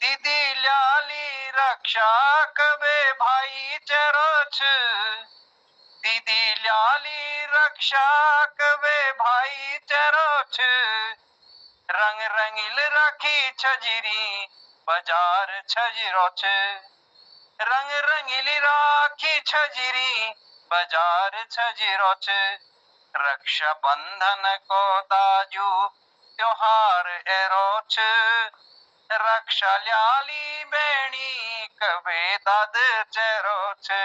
दीदी ल्याली रक्षा कबे भाई चेरो છે दीदी ल्याली रक्षा कबे भाई चेरो છે रंग रंगील राखी छजरी बाजार छजरो છે रंग रंगीली राखी छजरी बाजार छजरो છે रक्षा बंधन को दाजू त्योहार एरो છે रक्षा ल्याली बेणी कबे दाद चेरो છે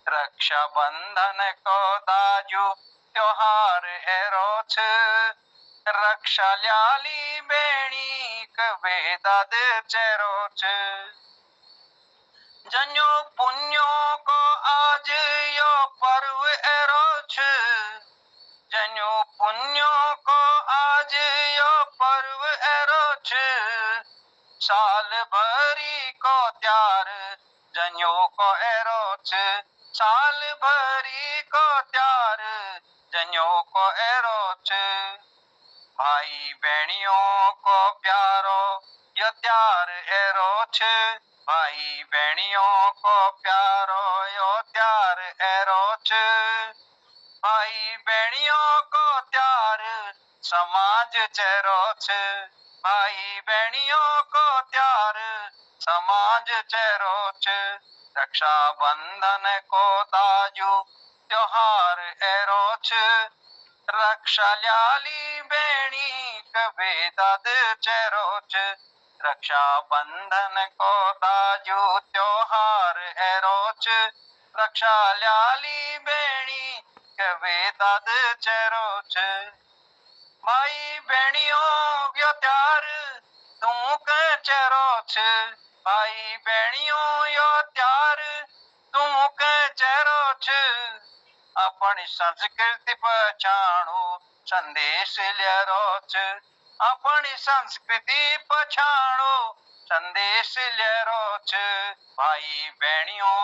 रक्षा बंधन को दाजू त्योहार एरो છે रक्षा ल्याली बेणी कबे दाद चेरो છે जन्यो पुण्यो को आज यो पर्व एरो છે जन्यो पुण्यो को आज यो पर्व एरो છે साल भरी को त्यार जन्यो को एरो છે साल भरी को त्यार जन्यो को एरो છે भाई बहनियों को प्यारो यो त्यार एरो છે भाई बहनियों को प्यारो यो त्यार एरो છે भाई बहनियों को त्यार समाज चेरो છે भाई बहनियों को त्यार समाज चेरो છે रक्षा बंधन को दाजू त्योहार एरो છે रक्षा ल्याली बेणी कबे दाद चेरो છે रक्षा बंधन को दाजू त्योहार एरो છે रक्षा ल्याली बेणी कबे दाद चेरो છે भाई बहनियों यो त्यार तुम के चेरो છે भाई बहनियों यो त्यार तुम के चेरो છે अपनी संस्कृति पहचानो संदेश ल्यारो છે अपनी संस्कृति पहचानो संदेश ल्यारो છે भाई बहनियों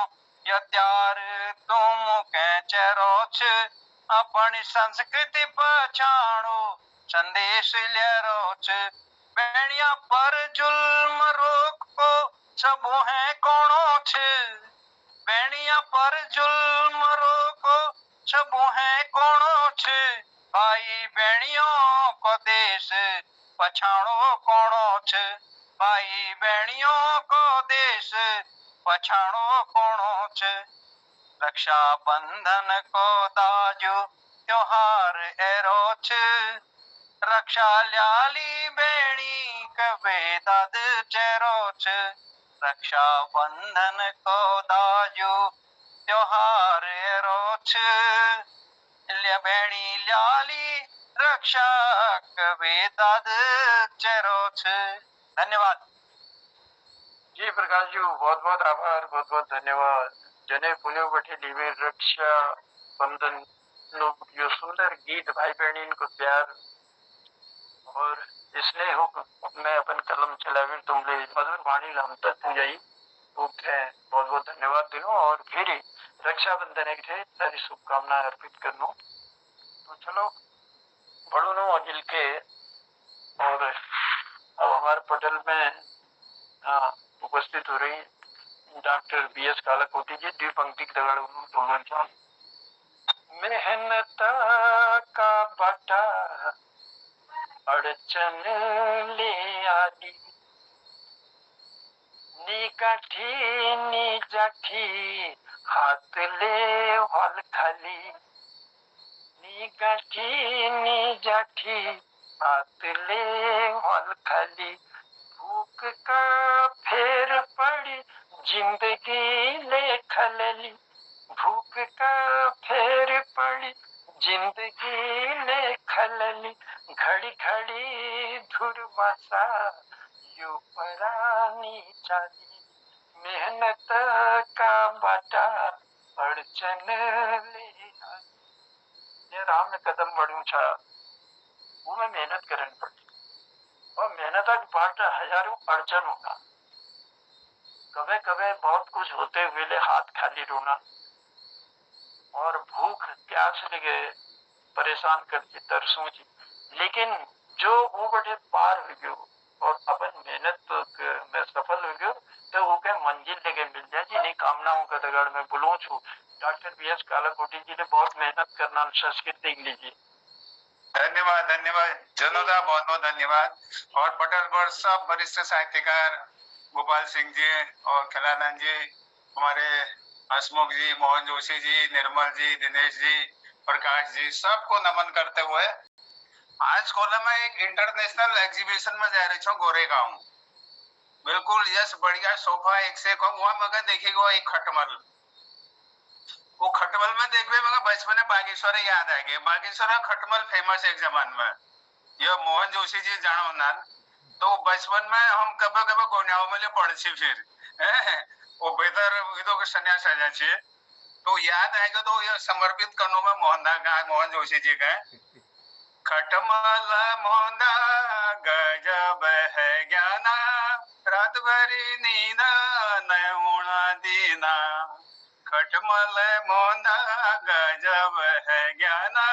यो त्यार तुम के चेरो છે अपनी संस्कृति पहचानो संदेश ल्यारो છે बहनिया पर जुल्म रोक को सबू है कोनो છે बहनिया पर जुल्म रोको सबू है कोनो છે भाई बहनियों को देश पछाणो कोनो છે भाई बहनियों को देश पछाणो कोनो છે रक्षा बंधन को दाजू त्योहार एरो છે रक्षा ल्याली बेणी कबे दाद चेरो છે रक्षा बंधन को दाजू त्योहार एरो છે बेणी ल्याली रक्षा कबे दाद चेरो છે धन्यवाद जी प्रकाश जी बहुत बहुत आभार बहुत बहुत धन्यवाद जने पुण्यो बैठे लीवे रक्षा बंधन नो यो सुंदर गीत भाई बहनी को प्यार और इसलिए हो अपने अपन कलम चलावीर तुमले मधुर वाणी लामता तू जाई है। बहुत बहुत धन्यवाद दिनो और फिर रक्षाबंधन एक थे सारी शुभकामनाएं अर्पित करनो। तो चलो बड़ो नो अगिल के और अब हमारे पटल में उपस्थित हो रही डॉक्टर BS कालाकोटी जी द्विपंक्ति दगड़ बोलन चाह। मेहनत का बटा अड़चन ले आली नी गाठी नी जाठी हाथ ले हल खाली नी गाठी नी जाठी हाथ ले हल खाली भूख का फेर पड़ी जिंदगी ले खलली भूख का फेर पड़ी जिंदगी ले खलली घड़ी घड़ी धुरवासा यो परानी चाली मेहनत का बाटा अड़चन ले ये राम ने कदम बढ़ू छा वो में मेहनत करनी पड़ी और मेहनत का बाटा हजारों अड़चन होगा। कभी कभी बहुत कुछ होते हुए हाथ खाली रोना और भूख प्यास लगे परेशान करती तरसों जी, लेकिन जो वो बड़े पार हो गयो और अपन मेहनत में सफल हो गयो तो वो के मंजिल लेके मिल जाए जिन्हें कामनाओं का दगड़ में बुलो छू। डॉक्टर BS कालाकोटी जी ने बहुत मेहनत करना संस्कृत लीजिए। धन्यवाद धन्यवाद जनोदा, बहुत बहुत धन्यवाद। और पटल पर सब वरिष्ठ साहित्यकार गोपाल सिंह जी और खिलानंद जी, हमारे हसमुख जी, मोहन जोशी जी, निर्मल जी, दिनेश जी, प्रकाश जी, सबको नमन करते हुए आज कोलम में एक इंटरनेशनल एग्जीबिशन में जा रही छो गोरेगांव। बिल्कुल यस बढ़िया सोफा एक से वहां मगर देखेगा एक खटमल, वो खटमल में देखबे मगर बचपन में बागेश्वर याद आ गए। बागेश्वर खटमल फेमस एक जमान में यह मोहन जोशी जी जानो ना, तो बचपन में हम कब कब गोनियाओं में ले पढ़ छी फिर वो बेहतर विदों के सन्यास आ जाए तो याद आएगा। तो ये समर्पित करनो में मोहन जोशी जी का खटमल मोहना गजब है ज्ञाना रात भरी नींदा नयना दीना खटमल मोहना गजब है ज्ञाना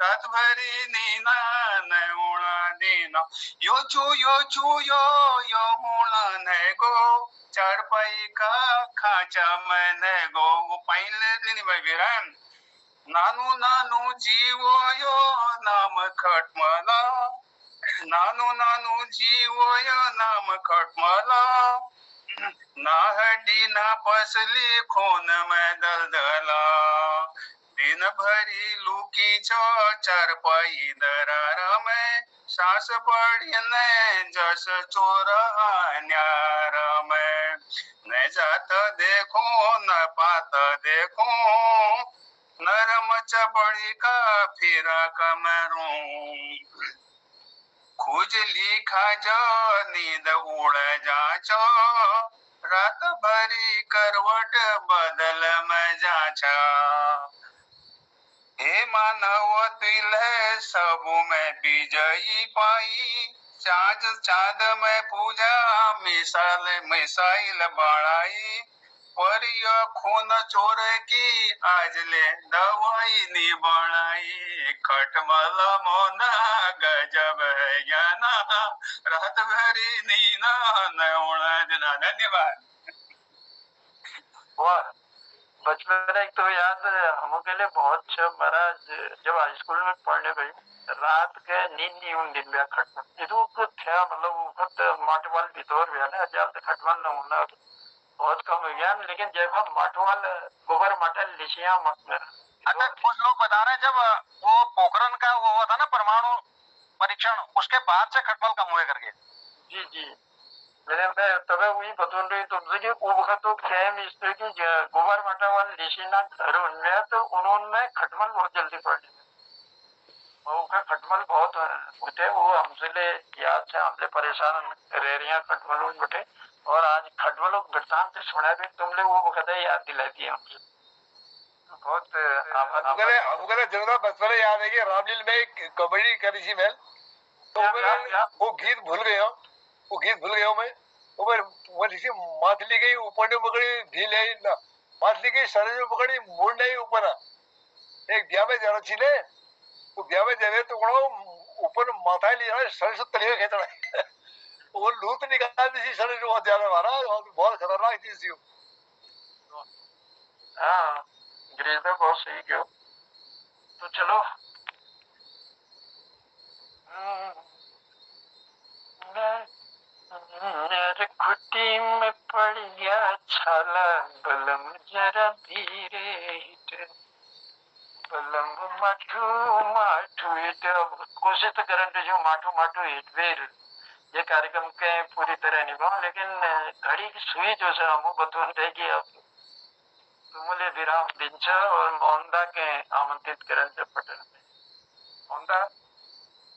रात भरी नींदा नयना दीना यो चू यो मुणन गो चार पाई का खाचा मैंने गो वो पाइन ले नहीं नानू नानू जीवो यो नाम खटमला नानू नानू जीवो यो नाम खटमला ना हड्डी ना पसली खून में दलदला दिन भरी लुकी चो चारपाई दरारा में सांस पड़ी ने जस चोर न्यारा में न जाता देखो न पाता देखो नरम चबड़ी का फिरा कमरू खोज लिखा जो नींद उड़ जाचो रात भरी करवट बदल में जाचा हे मानव तिल है सब में विजयी पाई चाँद चाँद में पूजा मिसाइल बढ़ाई पर यह खून चोर की आज ले दवाई नी बनाई खटमल मोना गजब है ज्ञाना रात भरी नीना नौना दिना। धन्यवाद। वाह, बचपन एक तो याद हम के लिए बहुत अच्छा महाराज जब हाई स्कूल में पढ़ने गई रात के नींद नहीं उन दिन में खटमल इधर को थे मतलब माटवाल भीतर भी है ना जल खटमल न होना बहुत कम हो गया, लेकिन जब हम माटवाल गोबर मटल लिशिया मत में अच्छा कुछ लोग बता रहे हैं जब वो पोखरण का वो हुआ था ना परमाणु परीक्षण उसके बाद से खटमल कम हुए करके। जी जी मैं तब वही बता रही तुमसे कि वो वक्त तो सेम इसलिए कि गोबर मटवाल लिशिना घर उनमें तो उन्होंने खटमल बहुत जल्दी पड़ और उसका खटमल बहुत होते वो हमसे याद से हमसे परेशान रह रही हैं खटमल बटे और आज खटमलों वृत्तांत से सुना भी तुमने वो वक्त याद दिलाई दी हमसे बहुत हमको जनता बचपन याद है कि रामलील में कबड्डी करी थी मैं तो मैं वो गीत भूल गया मैं। तो मैं किसी माथली गई ऊपर ने पकड़ी ढील है ना, माथली गई सर में पकड़ी मुंड नहीं ऊपर। एक ब्याह में जाना चीने, वो ब्याह में जावे तो ऊपर माथा लिया सर से तलिए खेचना वो लूट निकाल दी सर जो ज्यादा मारा, बहुत खतरनाक चीज थी। हाँ गिरीश बहुत सही क्यों। तो चलो मेरे खुटी में पड़ गया छाला, बलम जरा धीरे हिट, बलम माठू माठू हिट। अब कोशिश तो करंट जो माठू माठू हिट फिर ये कार्यक्रम के पूरी तरह निभाऊं, लेकिन घड़ी की सुई जो से हम बतौन देगी अब तुमले विराम दिंचा और मोहनदा के आमंत्रित करण से पटल में मोहनदा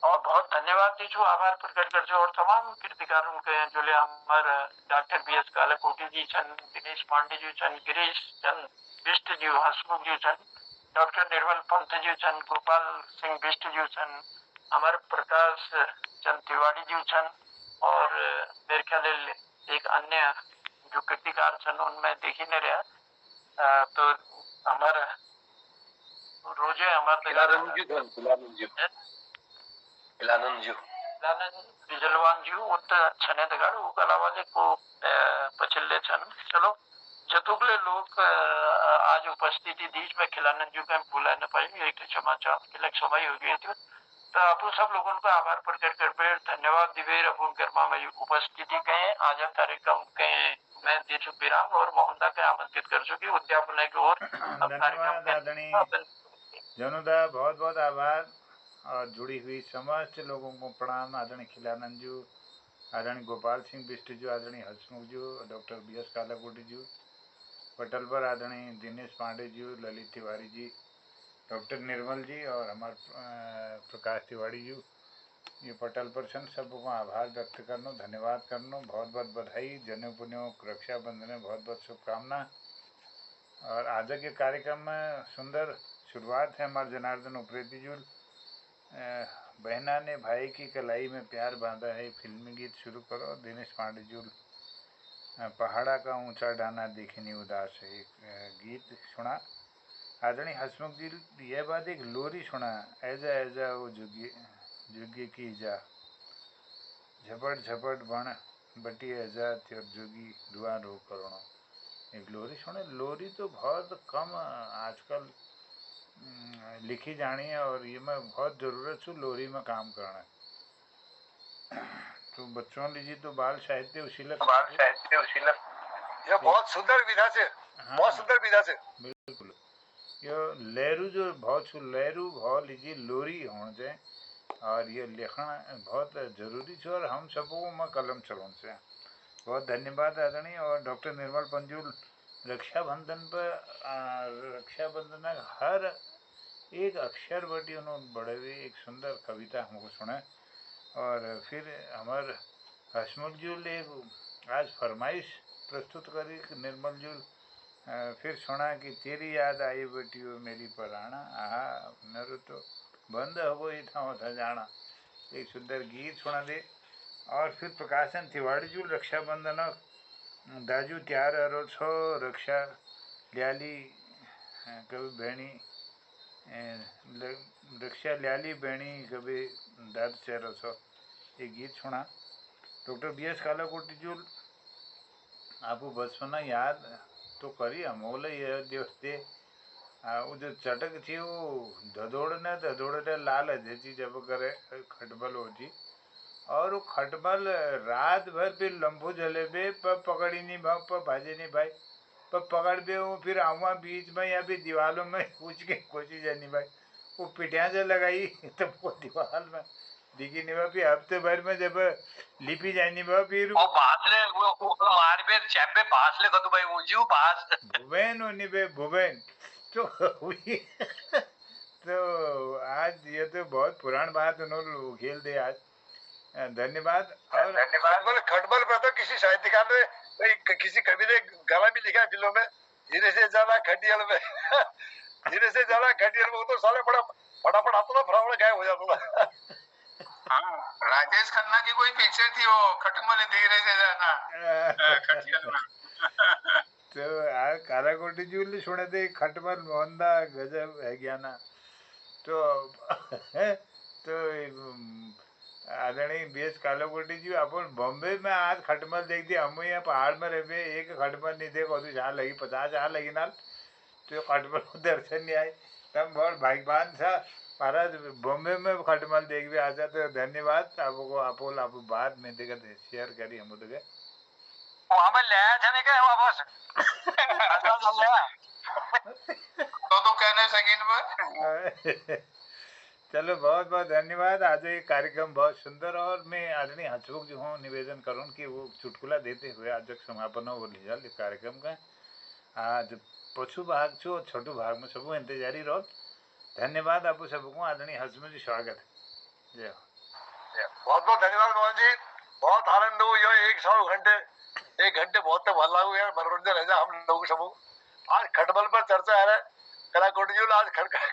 और बहुत धन्यवाद दीजू, आभार प्रकट कर और तमाम कृतिकारों के जो ले हमारे डॉक्टर BS कालाकोटी जी छन, दिनेश पांडे जी छन, गिरीश चंद बिष्ट जी, हसमुख जी छन, डॉक्टर निर्मल पंत जी छन, गोपाल सिंह बिष्ट जी छन, हमारे प्रकाश चंद तिवारी जी छन, और मेरे ख्याल एक अन्य जो कृतिकार छन उनमें देखी नहीं रहा। तो हमारा रोजे हमारे रिजलवान जी उत छने दगाड़ वो कलावाले को पचल्ले छन। चलो जतुगले लोग आज उपस्थिति दीज में खिलानंद जी को बुला न पाई, एक क्षमा चाह समय हो गई थी। तो आप सब लोगों का आभार प्रकट कर धन्यवाद दिवेर अपन कर्मा में उपस्थिति के आज कार्यक्रम के मैं दीजू विराम और मोहनदा के आमंत्रित कर चुकी उद्यापन की ओर। धन्यवाद आदरणीय जनुदा, बहुत बहुत आभार और जुड़ी हुई समस्त लोगों को प्रणाम। आदरणीय खिलानंद जी, आदरणीय गोपाल सिंह बिष्ट जी, आदरणीय हसमुख जी, डॉक्टर BS कालाकोटी जी, पटल पर आदरणीय दिनेश पांडे जी, ललित तिवारी जी, डॉक्टर निर्मल जी और हमारे प्रकाश तिवारी जी, ये पटल पर सन सबको आभार व्यक्त करनो, धन्यवाद करनो, बहुत बहुत बधाई, जनेऊ पुण्यों रक्षाबंधन बहुत बहुत शुभकामना। और आज के कार्यक्रम में सुंदर शुरुआत है हमारे जनार्दन उप्रेती जी, बहना ने भाई की कलाई में प्यार बांधा है फिल्मी गीत शुरू करो। दिनेश पांडे जी पहाड़ा का ऊंचा डाना देखनी उदास है, एक गीत सुना। आदरणीय हसमुख जी यह बात एक लोरी सुना, ऐजा ऐजा वो जुगी की जा, झपट झपट बण बटी ऐजा त्योर जुगी दुआ रो करोड़ो, एक लोरी सुने। लोरी तो बहुत कम आजकल लिखी जानी है और ये मैं बहुत ज़रूरत छू लोरी में काम करना। तो बच्चों लीजिए तो बाल साहित्य उशीलक ये बहुत सुंदर विधा से, बहुत सुंदर विधा से बिल्कुल। ये लहरू जो बहुत छू लहरू भाव लीजिए लोरी होने से, और ये लिखना बहुत जरूरी है और हम सबको में कलम चलन से बहुत धन्यवाद आदरणीय। और डॉक्टर निर्मल पंजुल रक्षाबंधन पर रक्षाबंधन हर एक अक्षर बटी उन्होंने बड़े हुए एक सुंदर कविता हमको सुना। और फिर हमारे हसमुख जी ने आज फरमाइश प्रस्तुत करी निर्मल जी, फिर सुना कि तेरी याद आई बेटी हो मेरी पराना, आहा मेरे तो बंद हो गई था जाना, एक सुंदर गीत सुना दे। और फिर प्रकाशन तिवारी जी रक्षाबंधन दाजू त्यार हरो छो रक्षा ल्याली कभी भेणी रक्षा ल्याली बेणी कभी दाद चेहरो छो, ये गीत सुना। डॉक्टर BS कालाकोटी जी आपको बचपन याद तो करी अमोल ये दिवस वो जो चटक थी वो धदोड़ने लाल हजेची जब करे खटबल होती, और वो खटबल रात भर फिर लंबू जलेबे पर पकड़ी नहीं भाव पर भाजे नहीं भाई पर पकड़ बे वो फिर आवा बीच में या भी दीवारों में पूछ के कोशिश है नहीं भाई वो पिटिया से लगाई तो वो दीवार में दिखी नहीं भाई, हफ्ते भर में जब लिपी जाए नहीं भाई फिर वो बासले वो मार बे चैपे बासले कतो भाई ऊंची बास भुवेन होनी बे भुवेन तो हुई तो आज ये तो बहुत पुरान बात उन्होंने खेल दे आज। धन्यवाद। और धन्यवाद। खटबल पर तो किसी साहित्यकार ने किसी कवि ने गाना भी लिखा है फिल्मों में, धीरे से जाना खटियल में धीरे से जाना खटियल में, वो तो साले बड़ा फटाफट आता ना फटाफट गायब हो जाता था। हाँ राजेश खन्ना की कोई पिक्चर थी वो खटमल धीरे से जाना खटियाल में। तो આ કારાકોટી જોઈ સુણે તે ખટમલ મોહનદા ગજબ है गया ना तो तो आदरणीय बीएस कालाकोटी जी अपन बॉम्बे में आज खटमल देख दी हम यहाँ पहाड़ में रहे एक खटमल नहीं थे कौन जहाँ लगी 50 जहाँ लगी ना तो खटमल को दर्शन नहीं आए तब बहुत भाग्यवान था महाराज बॉम्बे में खटमल देख भी आ जाते तो धन्यवाद आपको आप बात में देखा शेयर करी हम तो गए वहाँ पे ले आया था नहीं क्या वापस तो कहने सेकंड पर चलो बहुत बहुत धन्यवाद आज ये कार्यक्रम बहुत सुंदर और मैं आदरणीय हंसमुख जो हूँ निवेदन करूँ कि वो चुटकुला देते हुए आज तक समापन हो रिजल्ट इस कार्यक्रम का आज पशु भाग छो छोटू भाग में सबको इंतजारी रहो धन्यवाद आपको सबको आदरणीय हंसमुख जी स्वागत है जय बहुत बहुत धन्यवाद मोहन जी बहुत आनंद हो यो 1 घंटे बहुत तो भला हुआ यार मनोरंजन है हम लोग सब आज खटमल पर चर्चा है कलाकोटी जी आज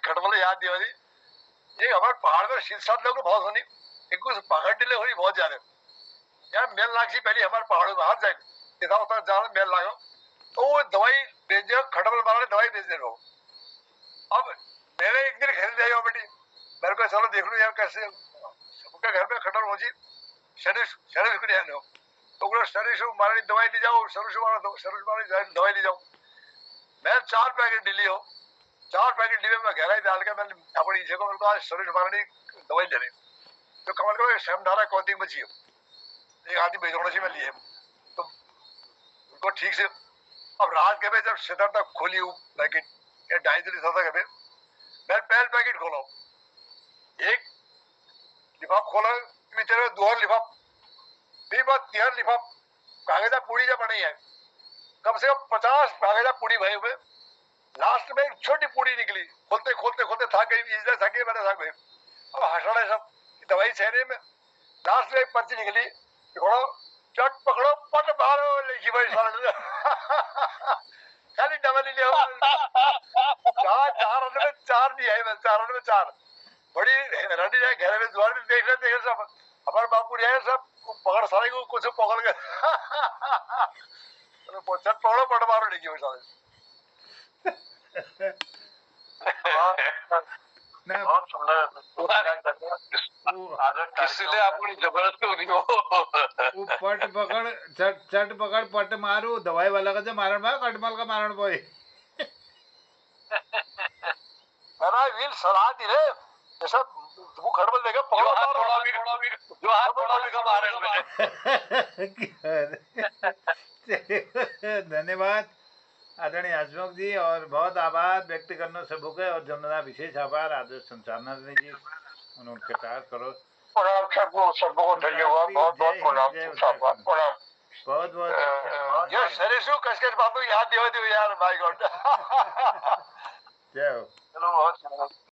खटमल याद दिया जी ये हमारे पहाड़ में शीर्षात लोग बहुत होनी एक कुछ पकड़ डिले हुई बहुत ज्यादा यार मेल लाग सी पहले हमारे पहाड़ों में हर जाए इधर उधर जाना मेल लागो तो वो दवाई भेज दो खटमल मारने दवाई भेज दे रहा अब मैंने एक दिन खरीद लिया बेटी मेरे को चलो देख लूं यार कैसे सबके घर में खटमल हो जी शरीर को नहीं तो शरीर मारने दवाई ले जाओ शरीर मारने दवाई ले जाओ मैं 4 पैकेट डिली हो 4 पैकेट डिब्बे में गहराई डाल के मैंने अपनी जगह मेरे को आज शरीर मारने दवाई ले रही तो कमल को शमधारा कोटिंग में चाहिए एक आदमी भेजोना चाहिए मैं लिए तो उनको ठीक से अब रात के में जब शटर तक खोली हूँ पैकेट या 2.5 था मैं पहले पैकेट खोला एक लिफाफ खोला तेरे 2 लिफाफ भी बात 3 लिफाफ कागजा पूरी जब बनी है कम से कम 50 कागजा पूरी भाई हुए लास्ट में एक छोटी पूरी निकली खोलते खोलते खोलते थक गई इजले थक गई मैंने थक गई अब हंसना सब दवाई सहने में लास्ट में एक पर्ची निकली थोड़ा चट पकड़ो पट मारो लिखी भाई सारे खाली डबल ही ले चार रन में 4 नहीं है 4 रन में 4 बड़ी रनी है घर में द्वार में देख रहे सब हमारे बापू है सब पकड़ सारे को कुछ पकड़ के चट पकड़ो पट मारो लिखी भाई सारे बहुत सुंदर इसलिए अपनी जबरदस्ती हो रही हो वो पट पकड़ चट पकड़ पट मारू दवाई वाला का जो मारण बा कटमल का मारण बोई मेरा वील सलाह दी रे ये सब वो खड़बल देगा जो हाथ थोड़ा भी कम आ रहे धन्यवाद आदरणीय हंसमुख जी और बहुत आभार व्यक्त करना सबको के और जनता विशेष आभार आदर्श संचालन जी उन्होंने कार्य करो प्रणाम सबको धन्यवाद बहुत बहुत प्रणाम बहुत बहुत ये शरीर कसकस बाबू याद दियो यार माय गॉड जय हो चलो बहुत